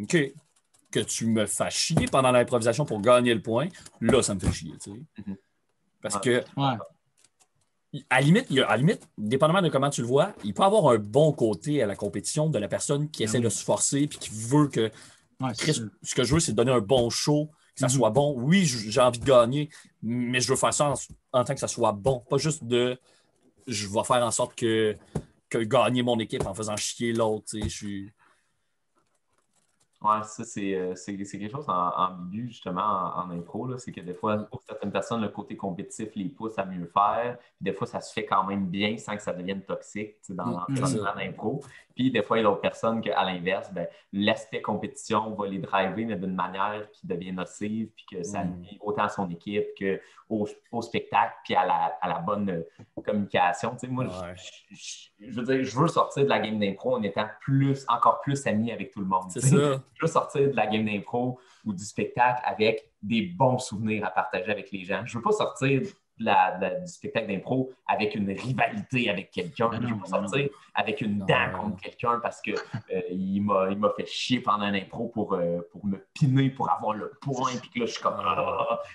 OK. Que tu me fasses chier pendant l'improvisation pour gagner le point, là, ça me fait chier. Tu sais. Parce que, à la limite, dépendamment de comment tu le vois, il peut avoir un bon côté à la compétition de la personne qui essaie de se forcer et qui veut que. Ce que je veux, c'est de donner un bon show, que ça soit bon. Oui, j'ai envie de gagner, mais je veux faire ça en tant que ça soit bon. Pas juste je vais faire en sorte que gagner mon équipe en faisant chier l'autre. Ouais, ça, c'est quelque chose ambigu, justement, en impro. C'est que des fois, pour certaines personnes, le côté compétitif les pousse à mieux faire. Puis des fois, ça se fait quand même bien sans que ça devienne toxique dans l'environnement d'impro. Puis des fois, il y a d'autres personnes qu'à l'inverse, ben, l'aspect compétition va les driver, mais d'une manière qui devient nocive, puis que ça nuit autant à son équipe qu'au spectacle, puis à la bonne communication. Tu sais, moi, je veux dire, je veux sortir de la game d'impro en étant encore plus ami avec tout le monde. C'est ça. Je veux sortir de la game d'impro ou du spectacle avec des bons souvenirs à partager avec les gens. Je veux pas sortir du spectacle d'impro avec une rivalité avec quelqu'un. Je veux pas sortir avec une dent contre quelqu'un parce que il m'a fait chier pendant un impro pour me piner pour avoir le point. Puis que là, je suis comme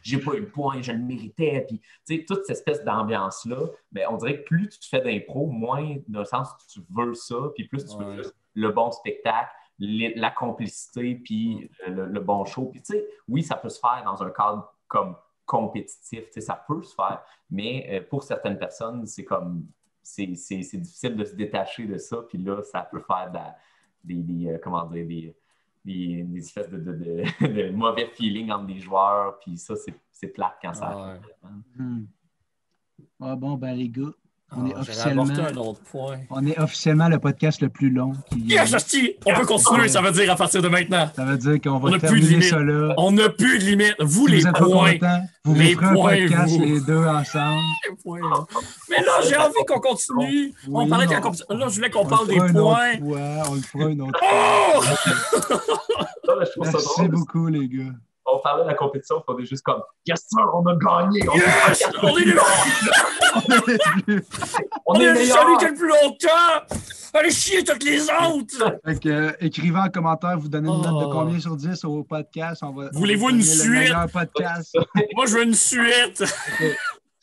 j'ai pas eu le point, je le méritais. Puis, tu sais, toute cette espèce d'ambiance-là, ben, on dirait que plus tu fais d'impro, moins d'un sens tu veux ça, puis plus tu veux juste le bon spectacle, la complicité, puis le bon show. Puis, tu sais, oui, ça peut se faire dans un cadre comme compétitif, tu sais, ça peut se faire, mais pour certaines personnes, c'est comme, c'est difficile de se détacher de ça, puis là, ça peut faire comment dire, des espèces de mauvais feeling entre des joueurs, puis ça, c'est plate quand ça arrive. Ah bon, ben les gars, On est J'avais officiellement... apporté un autre point. On est officiellement le podcast le plus long. Yes, hostie! On peut continuer, ça veut dire à partir de maintenant. Ça veut dire qu'on On va n'a plus de terminer limite. ça là. On n'a plus de limite. Vous, Si les vous êtes pas points. contents, vous Les ferez un points, podcast vous. les deux ensemble. Les points, là. Mais là, j'ai envie qu'on continue. On Oui, parlait de la on- compétition. Là, je voulais qu'on On parle le des fera une autre points. fois, on le fera une autre Oh! fois. Ça, là, je trouve ça Merci drôle. beaucoup, les gars. On parlait de la compétition, puis on est juste comme Yes, sir, on a gagné! Yes! On est On est celui meilleur! qui a le plus longtemps! Allez chier toutes les autres! Fait que, écrivez en commentaire, vous donnez une note de Oh. combien sur 10 au podcast. Voulez-vous on va une donner le suite? meilleur podcast. Moi, je veux une suite!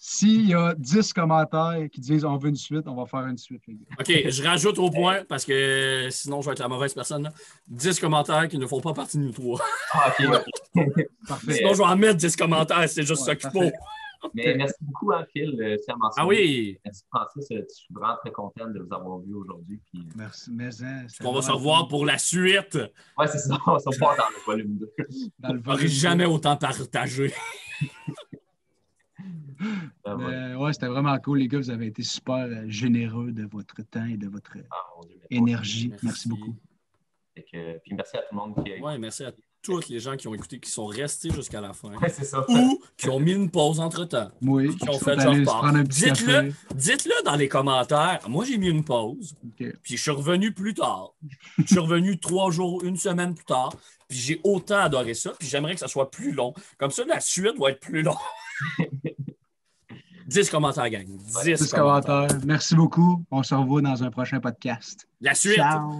S'il y a 10 commentaires qui disent on veut une suite, on va faire une suite, les gars. OK, je rajoute au point parce que sinon, je vais être la mauvaise personne. Là. 10 commentaires qui ne font pas partie de nous trois. Ah, ok. Parfait. Sinon, je vais en mettre 10 commentaires, c'est juste Ouais, ça qu'il parfait. faut. Mais merci beaucoup, hein, Phil. C'est à mentionner. Ah oui! Merci, Francis. Je suis vraiment très content de vous avoir vu aujourd'hui. Puis... Merci. Mais, hein, c'est On va se vraiment revoir cool. pour la suite. Ouais, c'est ça. On va se revoir dans le volume 2. Dans le J'aurais volume. jamais autant partagé. Mais, ouais, c'était vraiment cool, les gars. Vous avez été super généreux de votre temps et de votre Ah, mon Dieu, énergie. Merci beaucoup. Puis merci à tout le monde qui a Ouais, merci à tous les gens qui ont écouté, qui sont restés jusqu'à la fin. Ouais, c'est ça. Ou qui ont mis une pause entre-temps. Oui, Qui ont faut fait aller se genre prendre un petit Dites-le, café. dites-le dans les commentaires. Moi, j'ai mis une pause. OK. Puis je suis revenu plus tard. Je suis revenu 3 jours, une semaine plus tard. Puis j'ai autant adoré ça. Puis j'aimerais que ça soit plus long. Comme ça, la suite va être plus longue. 10 commentaires, gang. 10 10 commentaires. Merci beaucoup. On se revoit dans un prochain podcast. La suite. Ciao.